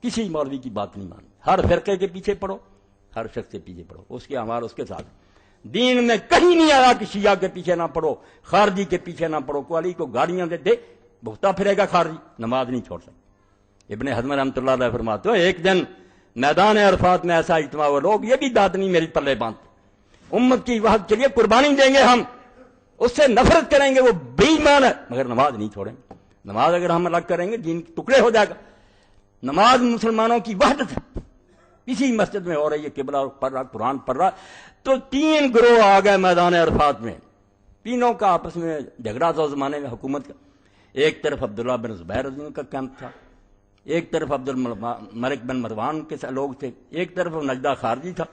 کسی مولوی کی بات نہیں مانی، ہر فرقے کے پیچھے پڑھو، ہر شخص کے پیچھے پڑھو، اس کے ہمارا اس کے ساتھ۔ دین میں کہیں نہیں آیا کہ شیعہ کے پیچھے نہ پڑھو، خارجی کے پیچھے نہ پڑھو، کوئی کو گاڑیاں دے دے بھگتا پھرے گا خارجی، نماز نہیں چھوڑ سکتا۔ ابن حزم رحمۃ اللہ علیہ فرماتے ہو ایک دن میدان عرفات میں ایسا اجتماع ہوا، لوگ یہ بھی دانت نہیں میری پلے باندھتے، امت کی وحدت کے لیے قربانی دیں گے ہم، اس سے نفرت کریں گے وہ بے ایمان ہے، مگر نماز نہیں چھوڑیں گے۔ نماز اگر ہم الگ کریں گے دین کے ٹکڑے ہو جائے گا۔ نماز مسلمانوں کی وحدت ہے، کسی مسجد میں ہو رہی ہے، قبلہ پڑھ رہا، قرآن پڑھ رہا، تو 3 گروہ آ گئے میدان عرفات میں، تینوں کا آپس میں جھگڑا تھا اس زمانے میں حکومت کا۔ ایک طرف عبداللہ بن زبیر رضی اللہ کا کیمپ تھا، ایک طرف عبد الملک بن مروان کے لوگ تھے، ایک طرف نجدہ خارجی تھا۔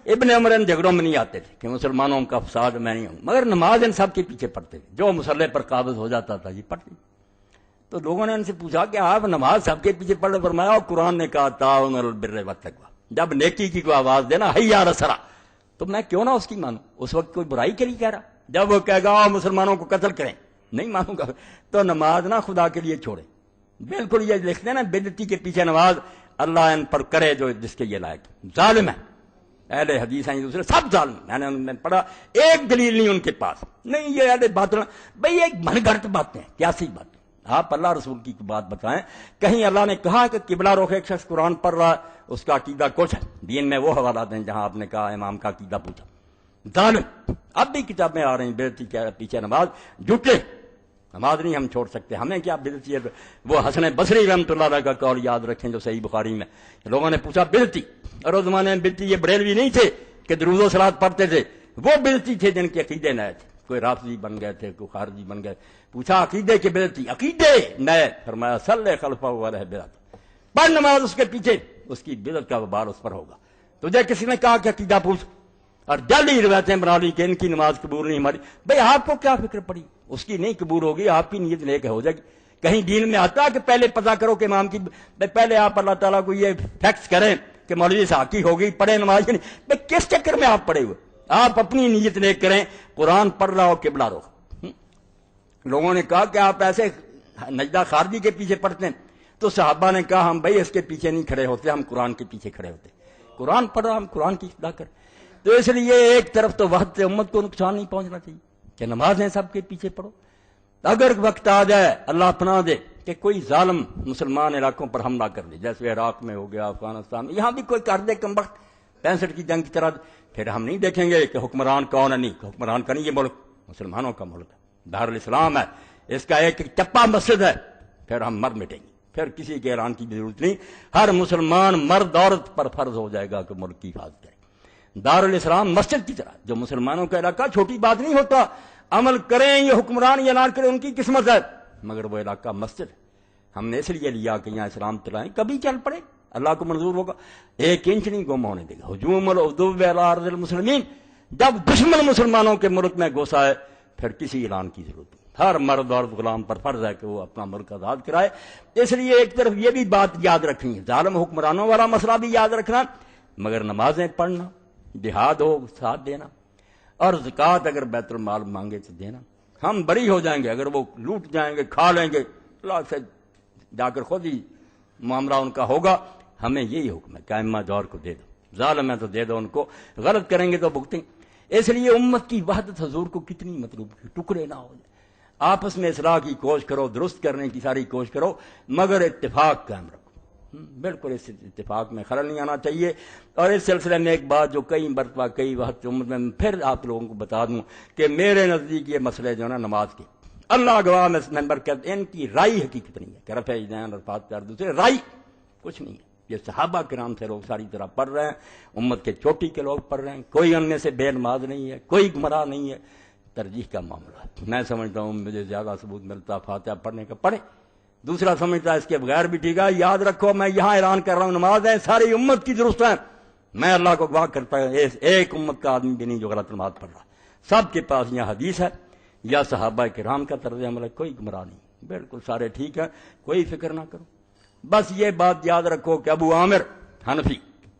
ابن عمر ان جھگڑوں میں نہیں آتے تھے کہ مسلمانوں کا فساد میں نہیں ہوں، مگر نماز ان سب کے پیچھے پڑھتے تھے، جو مسلح پر قابض ہو جاتا تھا یہ پڑھتے۔ تو لوگوں نے ان سے پوچھا کہ آپ نماز سب کے پیچھے پڑھ، فرمایا قرآن نے کہا تعاون علی البر والتقوی، جب نیکی کی کوئی آواز دینا حی علی الصلاۃ، تو میں کیوں نہ اس کی مانوں؟ اس وقت کوئی برائی کے لیے کہہ رہا، جب وہ کہے گا مسلمانوں کو قتل کریں نہیں مانوں گا، تو نماز نہ خدا کے لیے چھوڑے۔ بالکل یہ لکھتے ہیں نا بدعتی کے پیچھے نماز، اللہ ان پر کرے جو جس کے یہ لائق، ظالم ہے، اہل حدیث ہیں دوسرے سب ظالم۔ میں نے پڑھا ایک دلیل نہیں ان کے پاس، نہیں یہ اہل باطل، بھئی ایک من گھڑت باتیں ہیں، کیسی بات؟ آپ اللہ رسول کی بات بتائیں، کہیں اللہ نے کہا کہ قبلہ رخ ایک شخص قرآن پڑھ رہا ہے اس کا عقیدہ کچھ ہے؟ دین میں وہ حوالات ہیں جہاں آپ نے کہا امام کا عقیدہ پوچھا، ظالم۔ اب بھی کتابیں آ رہی ہیں بدعتی کے پیچھے نماز، جھوٹے، نماز نہیں ہم چھوڑ سکتے، ہمیں کیا بدعتی ہے؟ وہ حسن بصری رحمۃ اللہ علیہ کا قول یاد رکھیں جو صحیح بخاری میں، لوگوں نے پوچھا بدعتی، اور اس زمانے میں بدعتی یہ بریلوی نہیں تھے کہ درود و صلوات پڑھتے تھے، وہ بدعتی تھے جن کے عقیدے نئے تھے، کوئی رافضی بن گئے تھے، کوئی خارجی بن گئے۔ پوچھا عقیدے کے بدعتی، عقیدے نئے، فرمایا صلی خلفہ علیہ بدعت، پڑھ نماز اس کے پیچھے، اس کی بدعت کا وبال اس پر ہوگا۔ تجھے کسی نے کہا کہ عقیدہ پوچھ، اور جلدی روایتیں بنا لی کہ ان کی نماز قبول نہیں ہماری، بھئی آپ کو کیا فکر پڑی؟ اس کی نہیں قبول ہوگی، آپ کی نیت نیک ہو جائے گی۔ کہیں دین میں آتا کہ پہلے پتہ کرو کہ امام کی، پہلے آپ اللہ تعالیٰ کو یہ فیکس کریں کہ مولوی صاحب کی ہوگی، پڑھیں نماز کی نہیں، بھئی کس چکر میں آپ پڑھے ہوئے؟ آپ اپنی نیت نیک کریں، قرآن پڑھ رہا ہو قبلہ رخ۔ لوگوں نے کہا کہ آپ ایسے نجدہ خارجی کے پیچھے پڑھتے ہیں، تو صحابہ نے کہا ہم بھائی اس کے پیچھے نہیں کھڑے ہوتے، ہم قرآن کے پیچھے کھڑے ہوتے، قرآن پڑھ رہا ہم قرآن کی اصلاح کریں۔ تو اس لیے ایک طرف تو وقت سے امت کو نقصان نہیں پہنچنا چاہیے کہ نمازیں سب کے پیچھے پڑھو۔ اگر وقت آ جائے اللہ پناہ دے کہ کوئی ظالم مسلمان علاقوں پر حملہ کر دے، جیسے عراق میں ہو گیا، افغانستان میں، یہاں بھی کوئی کر دے کم وقت 65 کی جنگ کی طرح، پھر ہم نہیں دیکھیں گے کہ حکمران کون ہے، نہیں حکمران کا نہیں، یہ ملک مسلمانوں کا ملک ہے، دارالاسلام ہے، اس کا ایک چپا مسجد ہے، پھر ہم مر مٹیں گے، پھر کسی کے اعلان کی ضرورت نہیں، ہر مسلمان مرد عورت پر فرض ہو جائے گا کہ ملک کی حفاظت کرے۔ دارالاسلام مسجد کی طرح، جو مسلمانوں کا علاقہ چھوٹی بات نہیں ہوتا، عمل کریں یہ حکمران یہ اعلان کریں ان کی قسمت ہے، مگر وہ علاقہ مسجد ہے، ہم نے اس لیے لیا کہ یہاں اسلام چلائیں، کبھی چل پڑے اللہ کو منظور ہوگا، 1 انچ نہیں گم ہونے دے گا۔ ہجوم العدو علی ارض المسلمین، جب دشمن مسلمانوں کے ملک میں گھسا ہے پھر کسی اعلان کی ضرورت نہیں، ہر مرد اور غلام پر فرض ہے کہ وہ اپنا ملک آزاد کرائے۔ اس لیے ایک طرف یہ بھی بات یاد رکھنی ہے، ظالم حکمرانوں والا مسئلہ بھی یاد رکھنا، مگر نمازیں پڑھنا، جہاد ہو ساتھ دینا، اور زکوٰۃ اگر بیت المال مانگے تو دینا، ہم بری ہو جائیں گے۔ اگر وہ لوٹ جائیں گے کھا لیں گے، اللہ سے جا کر خود ہی معاملہ ان کا ہوگا۔ ہمیں یہی حکم ہے کہ ائمہ دور کو دے دو، ظالم ہے تو دے دو ان کو، غلط کریں گے تو بھگتیں۔ اس لیے امت کی وحدت حضور کو کتنی مطلوب ہے، ٹکڑے نہ ہو جائے، آپس میں اصلاح کی کوشش کرو، درست کرنے کی ساری کوشش کرو، مگر اتفاق قائم رکھو۔ بالکل اس اتفاق میں خلل نہیں آنا چاہیے۔ اور اس سلسلے میں ایک بات جو کئی مرتبہ کئی وقت امت میں پھر آپ لوگوں کو بتا دوں کہ میرے نزدیک یہ مسئلے جو ہے نا نماز کے، اللہ گواہ میں اس ممبر کے ان کی رائے حقیقت نہیں ہے کہ رفع یدین اور پات پیار دوسرے، رائے کچھ نہیں ہے۔ یہ صحابہ کرام سے لوگ ساری طرح پڑھ رہے ہیں، امت کے چوٹی کے لوگ پڑھ رہے ہیں، کوئی ان میں سے بے نماز نہیں ہے، کوئی گمراہ نہیں ہے، ترجیح کا معاملہ ہے۔ میں سمجھتا ہوں مجھے زیادہ ثبوت ملتا فاتحہ پڑھنے کا پڑھے، دوسرا سمجھتا ہے اس کے بغیر بھی ٹھیک ہے۔ یاد رکھو میں یہاں اعلان کر رہا ہوں نماز ہے ساری امت کی درست ہے، میں اللہ کو گواہ کرتا ہوں ایک امت کا آدمی بھی نہیں جو غلط نماز پڑھ رہا، سب کے پاس یہ حدیث ہے یا صحابہ کرام کا طرز عمل ہے، کوئی گمراہ نہیں، بالکل سارے ٹھیک ہے، کوئی فکر نہ کرو۔ بس یہ بات یاد رکھو کہ ابو عامر حنفی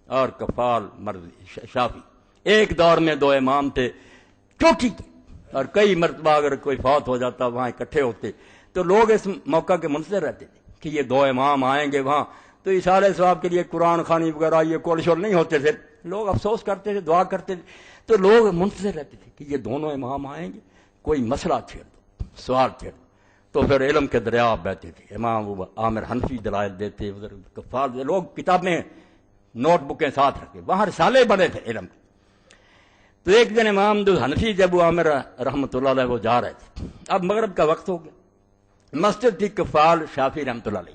اور کفال مرضی شافی ایک دور میں 2 امام تھے چوٹی کے، اور کئی مرتبہ اگر کوئی فوت ہو جاتا وہاں اکٹھے ہوتے تو لوگ اس موقع کے منتظر رہتے تھے کہ یہ 2 امام آئیں گے وہاں، تو اشارے ثواب کے لیے قرآن خوانی وغیرہ یہ کول شول نہیں ہوتے تھے، لوگ افسوس کرتے تھے، دعا کرتے تھے، تو لوگ منتظر رہتے تھے کہ یہ دونوں امام آئیں گے، کوئی مسئلہ چھیڑ دو، سوال چھیڑ دو، تو پھر علم کے دریا بہتے تھے، امام عامر حنفی دلائل دیتے، ادھر کفار لوگ کتابیں نوٹ بکیں ساتھ رکھے، وہاں رسالے بنے تھے علم کے۔ تو ایک دن امام جو حنفی جب وہ عامر رحمۃ اللہ علیہ وہ جا رہے تھے، اب مغرب کا وقت ہو گیا، مسجد تھی کفال شافی رحمۃ اللہ علیہ،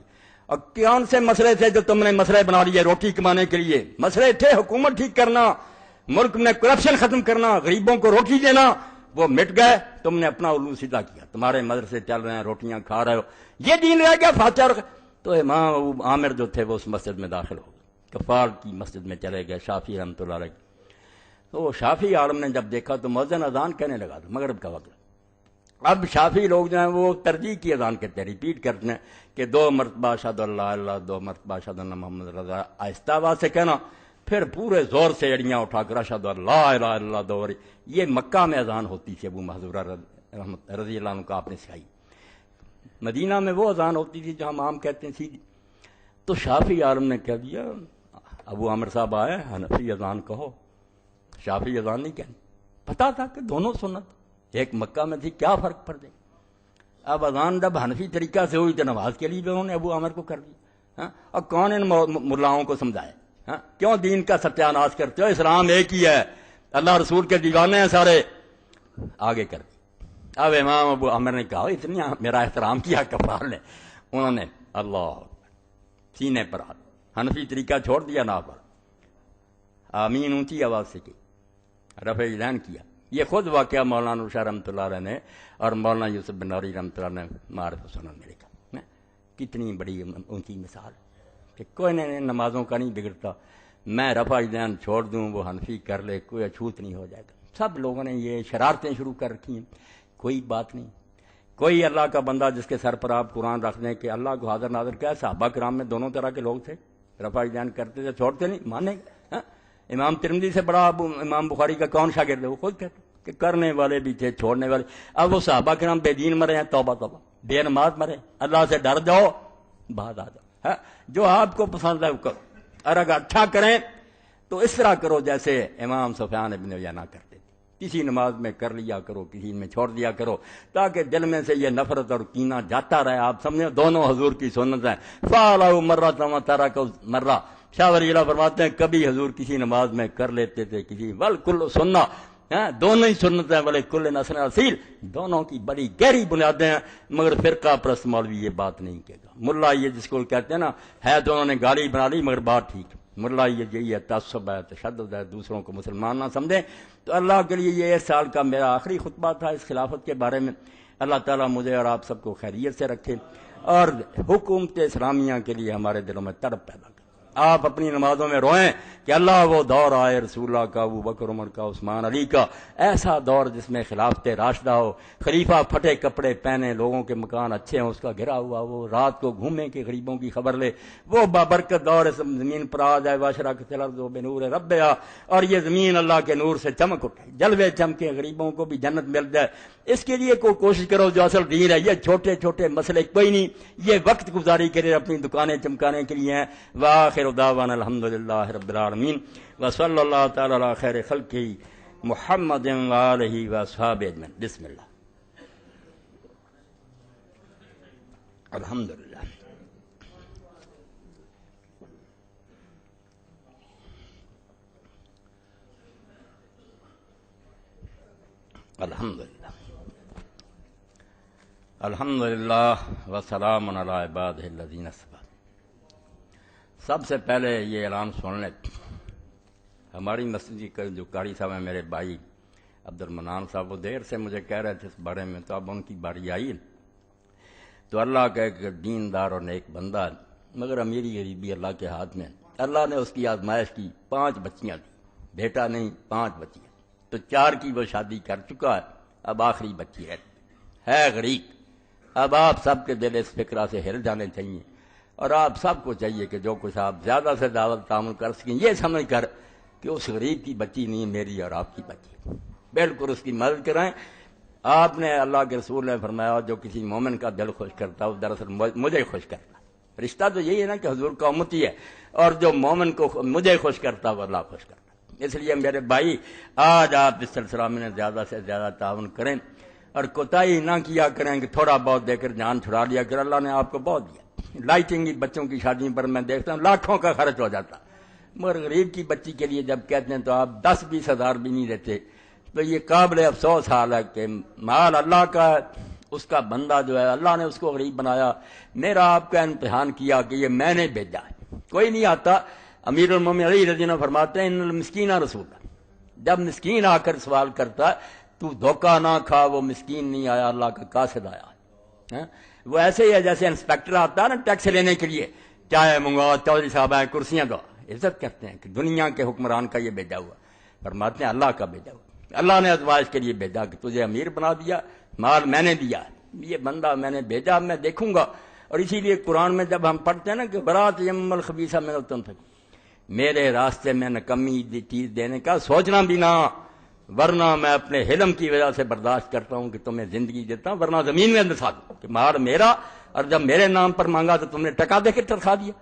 اور کون سے مسئلے تھے جو تم نے مسئلے بنا لیے روٹی کمانے کے لیے؟ مسئلے تھے حکومت ٹھیک کرنا، ملک میں کرپشن ختم کرنا، غریبوں کو روٹی دینا، وہ مٹ گئے، تم نے اپنا علو سیدھا کیا، تمہارے مدرسے چل رہے ہیں، روٹیاں کھا رہے ہو، یہ دین رہ گیا فاتحہ۔ تو امام ابو عامر جو تھے وہ اس مسجد میں داخل ہو گئے، کفار کی مسجد میں چلے گئے شافی رحمۃ اللہ علیہ۔ تو وہ شافی عالم نے جب دیکھا تو مؤذن اذان کہنے لگا تھا، مغرب کا وقت۔ اب شافی لوگ جو ہیں وہ ترجیح کی اذان کہتے ہیں، ریپیٹ کرتے ہیں کہ 2 مرتبہ اشہد اللہ اللہ، 2 مرتبہ اشہد ان محمد رضا، آہستہ آواز سے کہنا، پھر پورے زور سے اڑیاں اٹھا کر اشہد اللہ الہ الا اللہ 2 بار۔ یہ مکہ میں اذان ہوتی تھی، ابو محذورہ رضی اللہ عنہ کو آپ نے سکھائی۔ مدینہ میں وہ اذان ہوتی تھی جو ہم عام کہتے ہیں سیدھی۔ تو شافی عالم نے کہہ دیا، ابو عامر صاحب آئے، حنفی اذان کہو، شافی اذان نہیں کہنی۔ پتا تھا کہ دونوں سنت، ایک مکہ میں تھی، کیا فرق پڑ گئی؟ اب اذان جب حنفی طریقہ سے ہوئی تو نماز کے لیے بھی انہوں نے ابو عامر کو کر دیا۔ اور کون ان ملاؤں کو سمجھائے؟ کیوں دین کا ستیہ ناش کرتے ہو؟ اسلام ایک ہی ہے، اللہ رسول کے دیوانے ہیں سارے، آگے کر دی۔ اب امام ابو عامر نے کہا، اتنی میرا احترام کیا کفار نے، انہوں نے اللہ سینے پر ہاتھ، حنفی طریقہ چھوڑ دیا نا پر، آمین اونچی آواز سے کی، رفع یدین کیا۔ یہ خود واقعہ مولانا شاہ رحمۃ اللہ علیہ نے اور مولانا یوسف بن نوری رحمۃ اللہ نے معرف سنن میں لکھا۔ کتنی بڑی اونچی مثال کہ کوئی نے نمازوں کا نہیں بگڑتا، میں رفع یدین چھوڑ دوں، وہ حنفی کر لے، کوئی اچھوت نہیں ہو جائے گا۔ سب لوگوں نے یہ شرارتیں شروع کر رکھی ہیں، کوئی بات نہیں۔ کوئی اللہ کا بندہ جس کے سر پر آپ قرآن رکھ دیں کہ اللہ کو حاضر ناظر کیا ہے، صحابہ کرام میں دونوں طرح کے لوگ تھے، رفع یدین کرتے تھے، چھوڑتے نہیں، مانے گا۔ امام ترمذی سے بڑا امام بخاری کا کون شاگرد ہے؟ وہ خود کہتے کہ کرنے والے بھی تھے، چھوڑنے والے۔ اب وہ صحابہ کرام بے دین مرے ہیں، توبہ توبہ، بے نماز مرے، اللہ سے ڈر جاؤ، بعد آ جاؤ، جو آپ کو پسند ہے وہ کرو، اور اگر اچھا کریں تو اس طرح کرو جیسے امام سفیان ابن عیینہ کرتے تھے، کسی نماز میں کر لیا کرو، کسی میں چھوڑ دیا کرو، تاکہ دل میں سے یہ نفرت اور کینہ جاتا رہے۔ آپ سمجھیں دونوں حضور کی سنت ہیں، فعلوا مرۃ وترکوا مرۃ۔ شاہ ولی اللہ فرماتے ہیں کبھی حضور کسی نماز میں کر لیتے تھے، کسی والکل سنہ، دونوں ہی سنت ہیں، بلے کل نسل اصیل، دونوں کی بڑی گہری بنیادیں ہیں۔ مگر فرقہ پرست مولوی یہ بات نہیں کہے گا، ملا یہ جس کو کہتے ہیں نا، ہے تو انہوں نے گالی بنا لی مگر بات ٹھیک، ملا یہ یہی ہے، تعصب ہے، تشدد ہے، دوسروں کو مسلمان نہ سمجھیں۔ تو اللہ کے لیے یہ 1 سال کا میرا آخری خطبہ تھا اس خلافت کے بارے میں۔ اللہ تعالیٰ مجھے اور آپ سب کو خیریت سے رکھے، اور حکومت اسلامیہ کے لیے ہمارے دلوں میں تڑپ پیدا کرے۔ آپ اپنی نمازوں میں روئیں کہ اللہ وہ دور آئے رسول اللہ کا، ابو بکر عمر کا، عثمان علی کا، ایسا دور جس میں خلافت راشدہ ہو، خلیفہ پھٹے کپڑے پہنے، لوگوں کے مکان اچھے ہوں، اس کا گھرا ہوا، وہ رات کو گھومے کہ غریبوں کی خبر لے، وہ بابرکت دور زمین پر آ جائے، واشرقت الارض بنور ربہا، اور یہ زمین اللہ کے نور سے چمک اٹھے، جلوے چمکے، غریبوں کو بھی جنت مل جائے۔ اس کے لیے کوئی کوشش کرو جو اصل دین ہے۔ یہ چھوٹے چھوٹے مسئلے کوئی نہیں، یہ وقت گزاری کے لیے، اپنی دکانیں چمکانے کے لیے ہیں۔ وآخر دعوانا الحمدللہ رب العالمین، وصلی اللہ تعالی علی خیر خلقہ محمد وآلہ واصحابہ اجمعین۔ بسم اللہ، الحمدللہ، الحمدللہ، الحمدللہ، وسلام علی عبادہ الذین اصطفیٰ۔ سب سے پہلے یہ اعلان سن لیں، ہماری مسجد کی جو قاری صاحب ہیں، میرے بھائی عبد المنان صاحب، وہ دیر سے مجھے کہہ رہے تھے اس بارے میں، تو اب ان کی باری آئی۔ تو اللہ کا ایک دیندار اور نیک بندہ ہے، مگر امیری غریبی اللہ کے ہاتھ میں۔ اللہ نے اس کی آزمائش کی، 5 بچیاں تھیں، بیٹا نہیں 5 بچیاں، تو 4 کی وہ شادی کر چکا ہے، اب آخری بچی ہے غریب۔ اب آپ سب کے دل اس فکرہ سے ہل جانے چاہیے، اور آپ سب کو چاہیے کہ جو کچھ آپ زیادہ سے زیادہ تعاون کر سکیں، یہ سمجھ کر کہ اس غریب کی بچی نہیں، میری اور آپ کی بچی، بالکل اس کی مدد کرائیں۔ آپ نے، اللہ کے رسول نے فرمایا، جو کسی مومن کا دل خوش کرتا ہے وہ دراصل مجھے خوش کرتا ہے۔ رشتہ تو یہی ہے نا کہ حضور کا امتی ہے، اور جو مومن کو مجھے خوش کرتا ہے وہ اللہ خوش کرتا ہے۔ اس لیے میرے بھائی، آج آپ اس سلسلہ میں زیادہ سے زیادہ تعاون کریں، اور کوتاہی نہ کیا کریں کہ تھوڑا بہت دے کر جان چھڑا لیا کر۔ اللہ نے آپ کو بہت دیا، لائٹنگ کی بچوں کی شادیوں پر میں دیکھتا ہوں لاکھوں کا خرچ ہو جاتا، مگر غریب کی بچی کے لیے جب کہتے ہیں تو آپ 10-20 ہزار بھی نہیں دیتے، تو یہ قابل افسوس حال ہے کہ مال اللہ کا ہے، اس کا بندہ جو ہے اللہ نے اس کو غریب بنایا. میرا آپ کا امتحان کیا کہ یہ میں نے بھیجا ہے، کوئی نہیں آتا. امیر المومنین علی رضی اللہ عنہ فرماتے ہیں ان المسکین رسول، جب مسکین آ کر سوال کرتا ہے تو دھوکہ نہ کھا، وہ مسکین نہیں آیا، اللہ کا قاصد آیا. وہ ایسے ہی ہے جیسے انسپیکٹر آتا ہے نا ٹیکس لینے کے لیے، چائے منگواؤ، چودھری صاحب آئے، کرسیاں دو، عزت کرتے ہیں کہ دنیا کے حکمران کا یہ بھیجا ہوا. فرماتے ہیں اللہ کا بھیجا ہوا، اللہ نے ازواج کے لیے بھیجا کہ تجھے امیر بنا دیا، مال میں نے دیا، یہ بندہ میں نے بھیجا، میں دیکھوں گا. اور اسی لیے قرآن میں جب ہم پڑھتے ہیں نا کہ برات یم الخبیث من الطیب، میرے راستے میں نکمی چیز دینے کا سوچنا بھی نہ، ورنہ میں اپنے حلم کی وجہ سے برداشت کرتا ہوں کہ تمہیں زندگی دیتا ہوں، ورنہ زمین میں دسا دوں کہ مال میرا، اور جب میرے نام پر مانگا تو تم نے ٹکا دے کے ترخا دیا.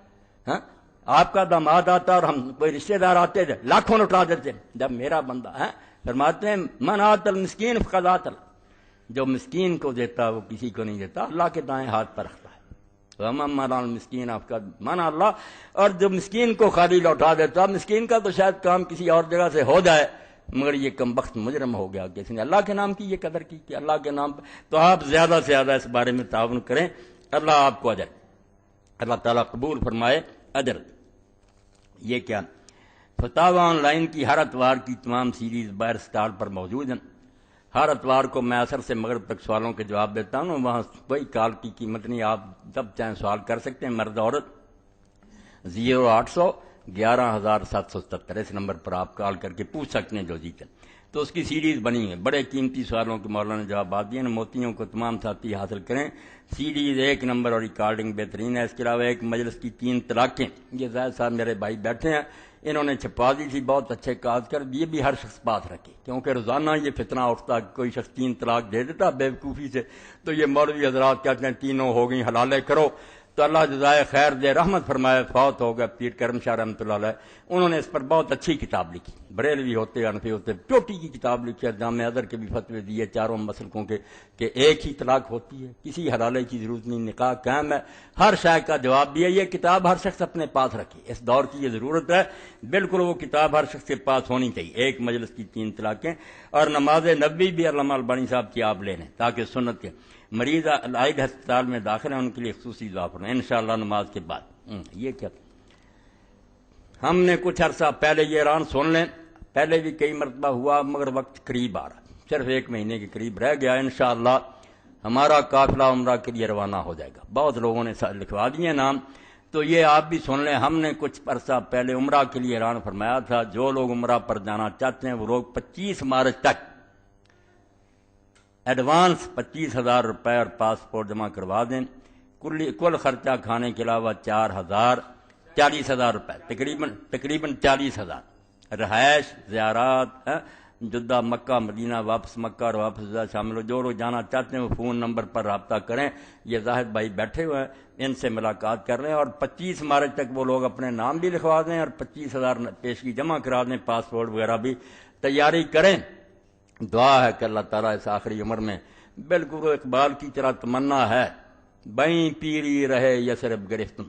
ہاں آپ کا داماد آتا اور ہم کوئی رشتہ دار آتے تھے لاکھوں لوٹا دیتے، جب میرا بندہ ہے. فرماتے ہیں من آت المسکین فقد آت اللہ، جو مسکین کو دیتا وہ کسی کو نہیں دیتا، اللہ کے دائیں ہاتھ پر رکھتا ہے. مسکین آپ کا مانا اللہ. اور جو مسکین کو خالی لوٹا دیتا، مسکین کا تو شاید کام کسی اور جگہ سے ہو جائے، مگر یہ کمبخت مجرم ہو گیا کہ اس نے اللہ کے نام کی یہ قدر کی کہ اللہ کے نام. تو آپ زیادہ سے زیادہ اس بارے میں تعاون کریں، اللہ آپ کو اجر، اللہ تعالیٰ قبول فرمائے اجر. یہ کیا فتاوی آن لائن کی ہر اتوار کی تمام سیریز بائر سٹار پر موجود ہیں. ہر اتوار کو میں عصر سے مغرب تک سوالوں کے جواب دیتا ہوں، وہاں کوئی کال کی قیمت نہیں، آپ جب چاہیں سوال کر سکتے ہیں، مرد عورت. 0800 11777 اس نمبر پر آپ کال کر کے پوچھ سکتے ہیں جو جیتے. تو اس کی سیریز بنی ہے، بڑے قیمتی سوالوں کے مولانا نے جوابات دیے ہیں. موتیوں کو تمام ساتھی حاصل کریں، سیریز 1 نمبر اور ریکارڈنگ بہترین ہے. اس کے علاوہ ایک مجلس کی 3 طلاقیں، یہ زاہد صاحب میرے بھائی بیٹھے ہیں، انہوں نے چھپا دی تھی، بہت اچھے کاج کر، یہ بھی ہر شخص پاس رکھے، کیونکہ روزانہ یہ فتنہ اٹھتا کہ کوئی شخص 3 طلاق دے دیتا بیوقوفی سے. تو یہ مولوی حضرات کہتے ہیں تینوں ہو گئی، حلالے کرو. تو اللہ جزائے خیر دے، رحمت فرمائے، فوت ہو گیا پیر کرم شاہ رحمۃ اللہ علیہ. انہوں نے اس پر بہت اچھی کتاب لکھی، بریلوی ہوتے انفی ہوتے، چوٹی کی کتاب لکھی ہے. جامع ازہر کے بھی فتوے دیے چاروں مسلکوں کے کہ ایک ہی طلاق ہوتی ہے، کسی حلالے کی ضرورت نہیں، نکاح قائم ہے. ہر شے کا جواب بھی ہے. یہ کتاب ہر شخص اپنے پاس رکھے، اس دور کی یہ ضرورت ہے. بالکل وہ کتاب ہر شخص کے پاس ہونی چاہیے. ایک مجلس کی 3 طلاقیں. اور نماز نبوی بھی علامہ البانی صاحب کی آپ لے لیں، تاکہ سنت کے مریض عائد ہسپتال میں داخل ہیں ان کے لیے خصوصی دعا پڑھیں انشاءاللہ نماز کے بعد. یہ کیا ہم نے کچھ عرصہ پہلے یہ اعلان سن لیں، پہلے بھی کئی مرتبہ ہوا، مگر وقت قریب آ رہا، صرف 1 مہینے کے قریب رہ گیا. انشاءاللہ ہمارا قافلہ عمرہ کے لیے روانہ ہو جائے گا. بہت لوگوں نے لکھوا دیے نام، تو یہ آپ بھی سن لیں. ہم نے کچھ عرصہ پہلے عمرہ کے لیے اعلان فرمایا تھا، جو لوگ عمرہ پر جانا چاہتے ہیں وہ لوگ 25 مارچ تک ایڈوانس 25,000 روپے اور پاسپورٹ جمع کروا دیں. کل خرچہ کھانے کے علاوہ 40,000 روپے، تقریباً 40,000. رہائش، زیارات، جدہ، مکہ، مدینہ، واپس مکہ اور واپس جدہ شامل ہو. جو لوگ جانا چاہتے ہیں وہ فون نمبر پر رابطہ کریں. یہ زاہد بھائی بیٹھے ہوئے ہیں، ان سے ملاقات کر لیں. اور 25 مارچ تک وہ لوگ اپنے نام بھی لکھوا دیں اور 25,000 پیشگی جمع کرا دیں، پاسپورٹ وغیرہ بھی تیاری کریں. دعا ہے کہ اللہ تعالیٰ اس آخری عمر میں بالکل اقبال کی طرح تمنا ہے، بیں پیری رہے یسرب گرفتم.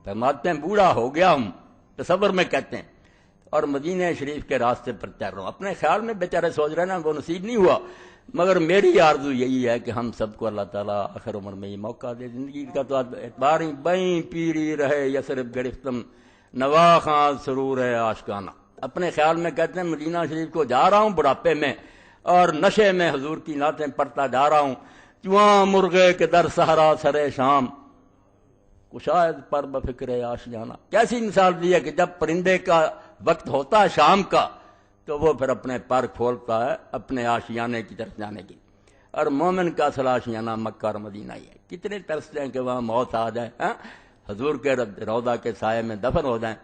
فرماتے ہیں بوڑھا ہو گیا ہوں، تصور میں کہتے ہیں، اور مدینہ شریف کے راستے پر تیر رہا ہوں. اپنے خیال میں بیچارے سوچ رہے نا وہ نصیب نہیں ہوا، مگر میری آرزو یہی ہے کہ ہم سب کو اللہ تعالیٰ آخر عمر میں یہ موقع دے. زندگی کا تو اعتبار ہی، بیں پیری رہے یسرب گرفتم، نوا خان سرور ہے آشکانہ. اپنے خیال میں کہتے ہیں مدینہ شریف کو جا رہا ہوں بڑھاپے میں، اور نشے میں حضور کی نعتیں پڑھتا جا رہا ہوں. چواں مرغے کے در سہرا سرے شام، شاید پر بفکر آشیانہ. کیسی مثال دی ہے کہ جب پرندے کا وقت ہوتا ہے شام کا تو وہ پھر اپنے پر کھولتا ہے اپنے آشیانے کی طرف جانے کی. اور مومن کا اصل آشیانہ مکہ اور مدینہ ہی ہے. کتنے ترستے ہیں کہ وہاں موت آ جائے، حضور کے روضہ کے سائے میں دفن ہو جائیں.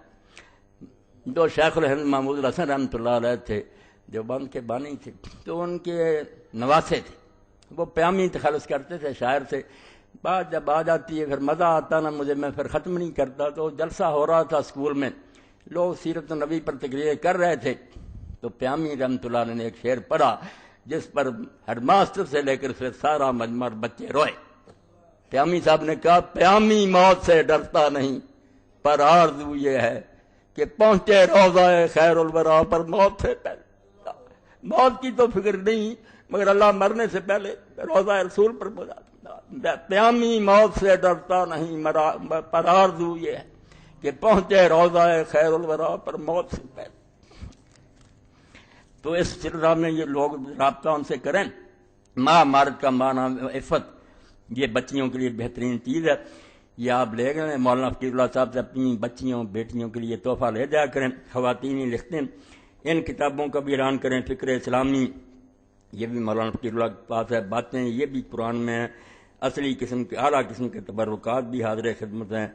جو شیخ الہند محمود الحسن رحمۃ اللہ علیہ تھے، جو بند کے بانی تھے، تو ان کے نواسے تھے، وہ پیامی تخلص کرتے تھے شاعر سے. بات جب آ جاتی ہے پھر مزہ آتا نا مجھے، میں پھر ختم نہیں کرتا. تو جلسہ ہو رہا تھا اسکول میں، لوگ سیرت النبی پر تقریریں کر رہے تھے، تو پیامی رحمۃ اللہ علیہ نے ایک شعر پڑھا جس پر ہیڈ ماسٹر سے لے کر پھر سارا مجمع بچے روئے. پیامی صاحب نے کہا پیامی موت سے ڈرتا نہیں، پر آرزو یہ ہے کہ پہنچے روضہ خیر الورا پر موت سے پہلے. موت کی تو فکر نہیں، مگر اللہ مرنے سے پہلے روضہ رسول پر بولا قیامی موت سے ڈرتا نہیں پر آرزو یہ ہے کہ پہنچے روضہ خیر الورا پر موت سے پہلے۔ تو اس سلسلہ میں یہ لوگ رابطہ ان سے کریں۔ ماں مارد کا معنی عفت، یہ بچیوں کے لیے بہترین چیز ہے، یہ آپ لے گئے مولانا فقیر اللہ صاحب سے اپنی بچیوں بیٹیوں کے لیے تحفہ لے جایا کریں۔ خواتین ہی لکھتے ہیں، ان کتابوں کا بھی اعلان کریں، فکر اسلامی یہ بھی مولانا فقیر اللہ کے پاس ہے، باتیں یہ بھی قرآن میں ہیں، اصلی قسم کے اعلیٰ قسم کے تبرکات بھی حاضر خدمت ہیں۔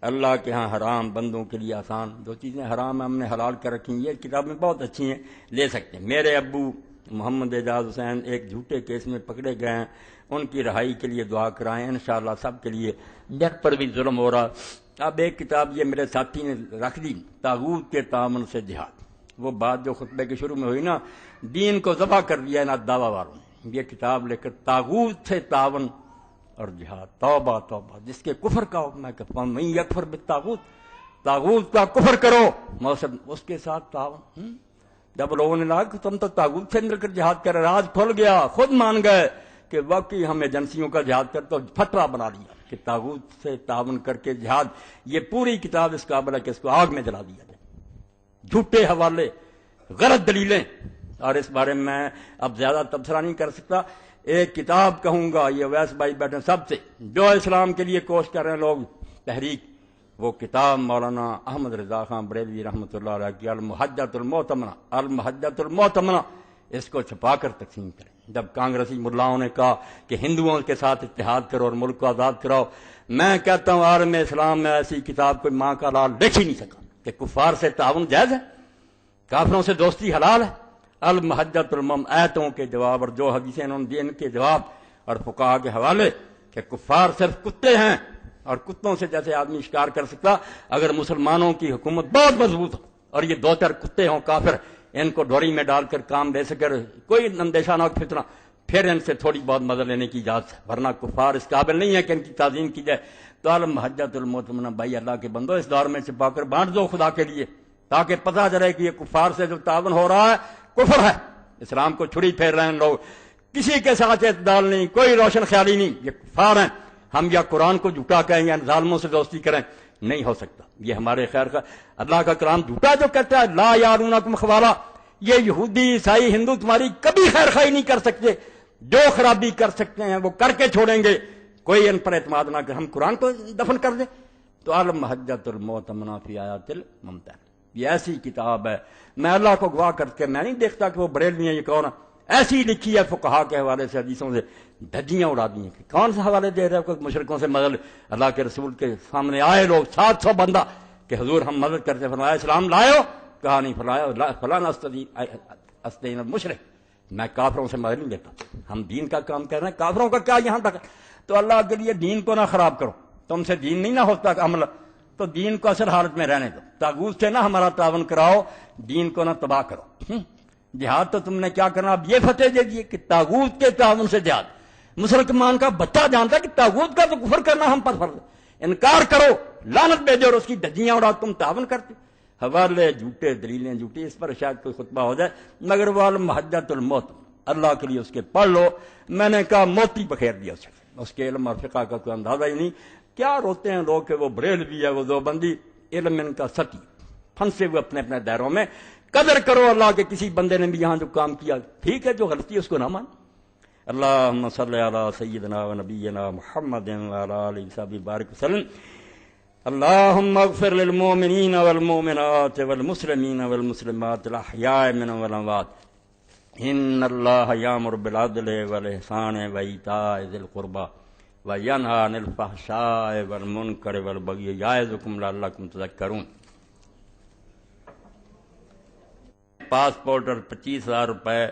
اللہ کے ہاں حرام بندوں کے لیے آسان، جو چیزیں حرام ہیں ہم نے حلال کر رکھی ہیں، یہ کتابیں بہت اچھی ہیں، لے سکتے ہیں۔ میرے ابو محمد اعجاز حسین ایک جھوٹے کیس میں پکڑے گئے ہیں، ان کی رہائی کے لیے دعا کرائیں، انشاءاللہ سب کے لیے، جن پر بھی ظلم ہو رہا۔ اب ایک کتاب یہ میرے ساتھی نے رکھ دی، طاغوت کے تعاون سے جہاد، وہ بات جو خطبے کے شروع میں ہوئی نا، دین کو ذبح کر دیا نا دعویٰ والوں نے، یہ کتاب لے کر طاغوت سے تعاون اور جہاد، توبہ توبہ، جس کے کفر کا حکم ہے کہ من یکفر بالطاغوت، طاغوت کا کفر کرو، موسم اس کے ساتھ تعاون۔ جب لوگوں نے کہا کہ تم تو طاغوت سے مل کر جہاد کر، راز کھل گیا، خود مان گئے کہ واقعی ہم ایجنسیوں کا جہاد کر، تو فتویٰ بنا لیا کہ طاغوت سے تعاون کر کے جہاد۔ یہ پوری کتاب اس قابل ہے کہ اس کو آگ میں جلا دیا جائے، جھوٹے حوالے، غلط دلیلیں، اور اس بارے میں اب زیادہ تبصرہ نہیں کر سکتا۔ ایک کتاب کہوں گا، یہ ویس بھائی بیٹھے سب سے جو اسلام کے لیے کوشش کر رہے ہیں لوگ، تحریک، وہ کتاب مولانا احمد رضا خان بریلوی رحمۃ اللہ علیہ کی المحجۃ المعتمنہ، المحجۃ المعتمنہ، اس کو چھپا کر تقسیم کریں۔ جب کانگریسی ملاؤں نے کہا کہ ہندوؤں کے ساتھ اتحاد کرو اور ملک کو آزاد کراؤ، میں کہتا ہوں عالم اسلام میں ایسی کتاب کوئی ماں کا لال لکھ ہی نہیں سکا کہ کفار سے تعاون جائز ہے، کافروں سے دوستی حلال ہے۔ المحجۃ المم، آیتوں کے جواب اور جو حدیثیں انہوں نے دی ان کے جواب اور فقہا کے حوالے کہ کفار صرف کتے ہیں، اور کتوں سے جیسے آدمی شکار کر سکتا، اگر مسلمانوں کی حکومت بہت مضبوط ہو اور یہ دو چار کتے ہوں کافر، ان کو ڈوری میں ڈال کر کام دے سکے، کوئی اندیشہ نہ ہو فتنہ، پھر ان سے تھوڑی بہت مدد لینے کی اجازت ہے، ورنہ کفار اس قابل نہیں ہے کہ ان کی تعظیم کی جائے۔ تو المحجۃ المعتمنہ، بھائی اللہ کے بندو، اس دور میں چھپا کر بانٹ دو خدا کے لیے، تاکہ پتہ چلے کہ یہ کفار سے جو تعاون ہو رہا ہے کفر ہے، اسلام کو چھری پھیر رہے ہیں لوگ، کسی کے ساتھ اعتدال نہیں، کوئی روشن خیالی نہیں، یہ کفار ہیں۔ ہم یا قرآن کو جھوٹا کہیں یا ظالموں سے دوستی کریں، نہیں ہو سکتا، یہ ہمارے خیر کا اللہ کا کلام جھوٹا جو کہتا ہے لا یارونکم خبالا، یہ یہودی عیسائی ہندو تمہاری کبھی خیر خواہی نہیں کر سکتے، جو خرابی کر سکتے ہیں وہ کر کے چھوڑیں گے، کوئی ان پر اعتماد نہ کر، ہم قرآن کو دفن کر دیں۔ تو المحجۃ المعتمنہ فی آیات الممتحنہ، یہ ایسی کتاب ہے، میں اللہ کو گواہ کر کے میں نہیں دیکھتا کہ وہ بریلوی ہیں، یہ کون ہے، ایسی لکھی ہے فقہا کے حوالے سے، حدیثوں سے دھجیاں اڑا دی ہیں کہ کون سے حوالے دے رہے ہیں، کوئی مشرکوں سے مدد، اللہ کے رسول کے سامنے آئے لوگ 700 بندہ کہ حضور ہم مدد کرتے، فرمایا اسلام لائے ہو، کہا نہیں، فرمایا فلاں استعین المشرک، میں کافروں سے مدد نہیں لیتا، ہم دین کا کام کر رہے ہیں، کافروں کا کیا یہاں تک۔ تو اللہ کے لیے دین کو نہ خراب کرو، تم سے دین نہیں نہ ہوتا عمل، تو دین کو اصل حالت میں رہنے دو، طاغوت سے نہ ہمارا تعاون کراؤ، دین کو نہ تباہ کرو۔ جہاد تو تم نے کیا کرنا، اب یہ فتح دے دیے کہ طاغوت کے تعاون سے جہاد، مسلمان کا بچہ جانتا ہے کہ طاغوت کا تو کفر کرنا ہم پر فرض ہے، انکار کرو، لعنت بھیجو اور اس کی دھجیاں اڑاؤ، تم تعاون کرتے، حوالے جھوٹے، دلیلیں جھوٹی، اس پر شاید کوئی خطبہ ہو جائے، مگر وہ المحجۃ الموت اللہ کے لیے اس کے پڑھ لو۔ میں نے کہا موتی بخیر دیا اس کے علم اور فقہ کا کوئی اندازہ ہی نہیں، کیا روتے ہیں لوگ کہ وہ بریلوی ہے، وہ دیوبندی، علم ان کا ستی، پھنسے ہوئے اپنے اپنے دائروں میں۔ قدر کرو اللہ کے کسی بندے نے بھی یہاں جو کام کیا، ٹھیک ہے، جو غلطی ہے اس کو نہ مان۔ اللہم صلی علی سیدنا و نبینا محمد وعلی آلہ وصحبہ بارک وسلم۔ اللہم اغفر للمؤمنین والمؤمنات والمسلمین والمسلمات الاحیاء منهم والاموات، ان اللہ یامر بالعدل والاحسان وایتاء ذی القربی وینہی عن الفحشاء والمنکر والبغی یعظکم لعلکم تذکرون۔ پاسپورٹ اور 25,000 روپے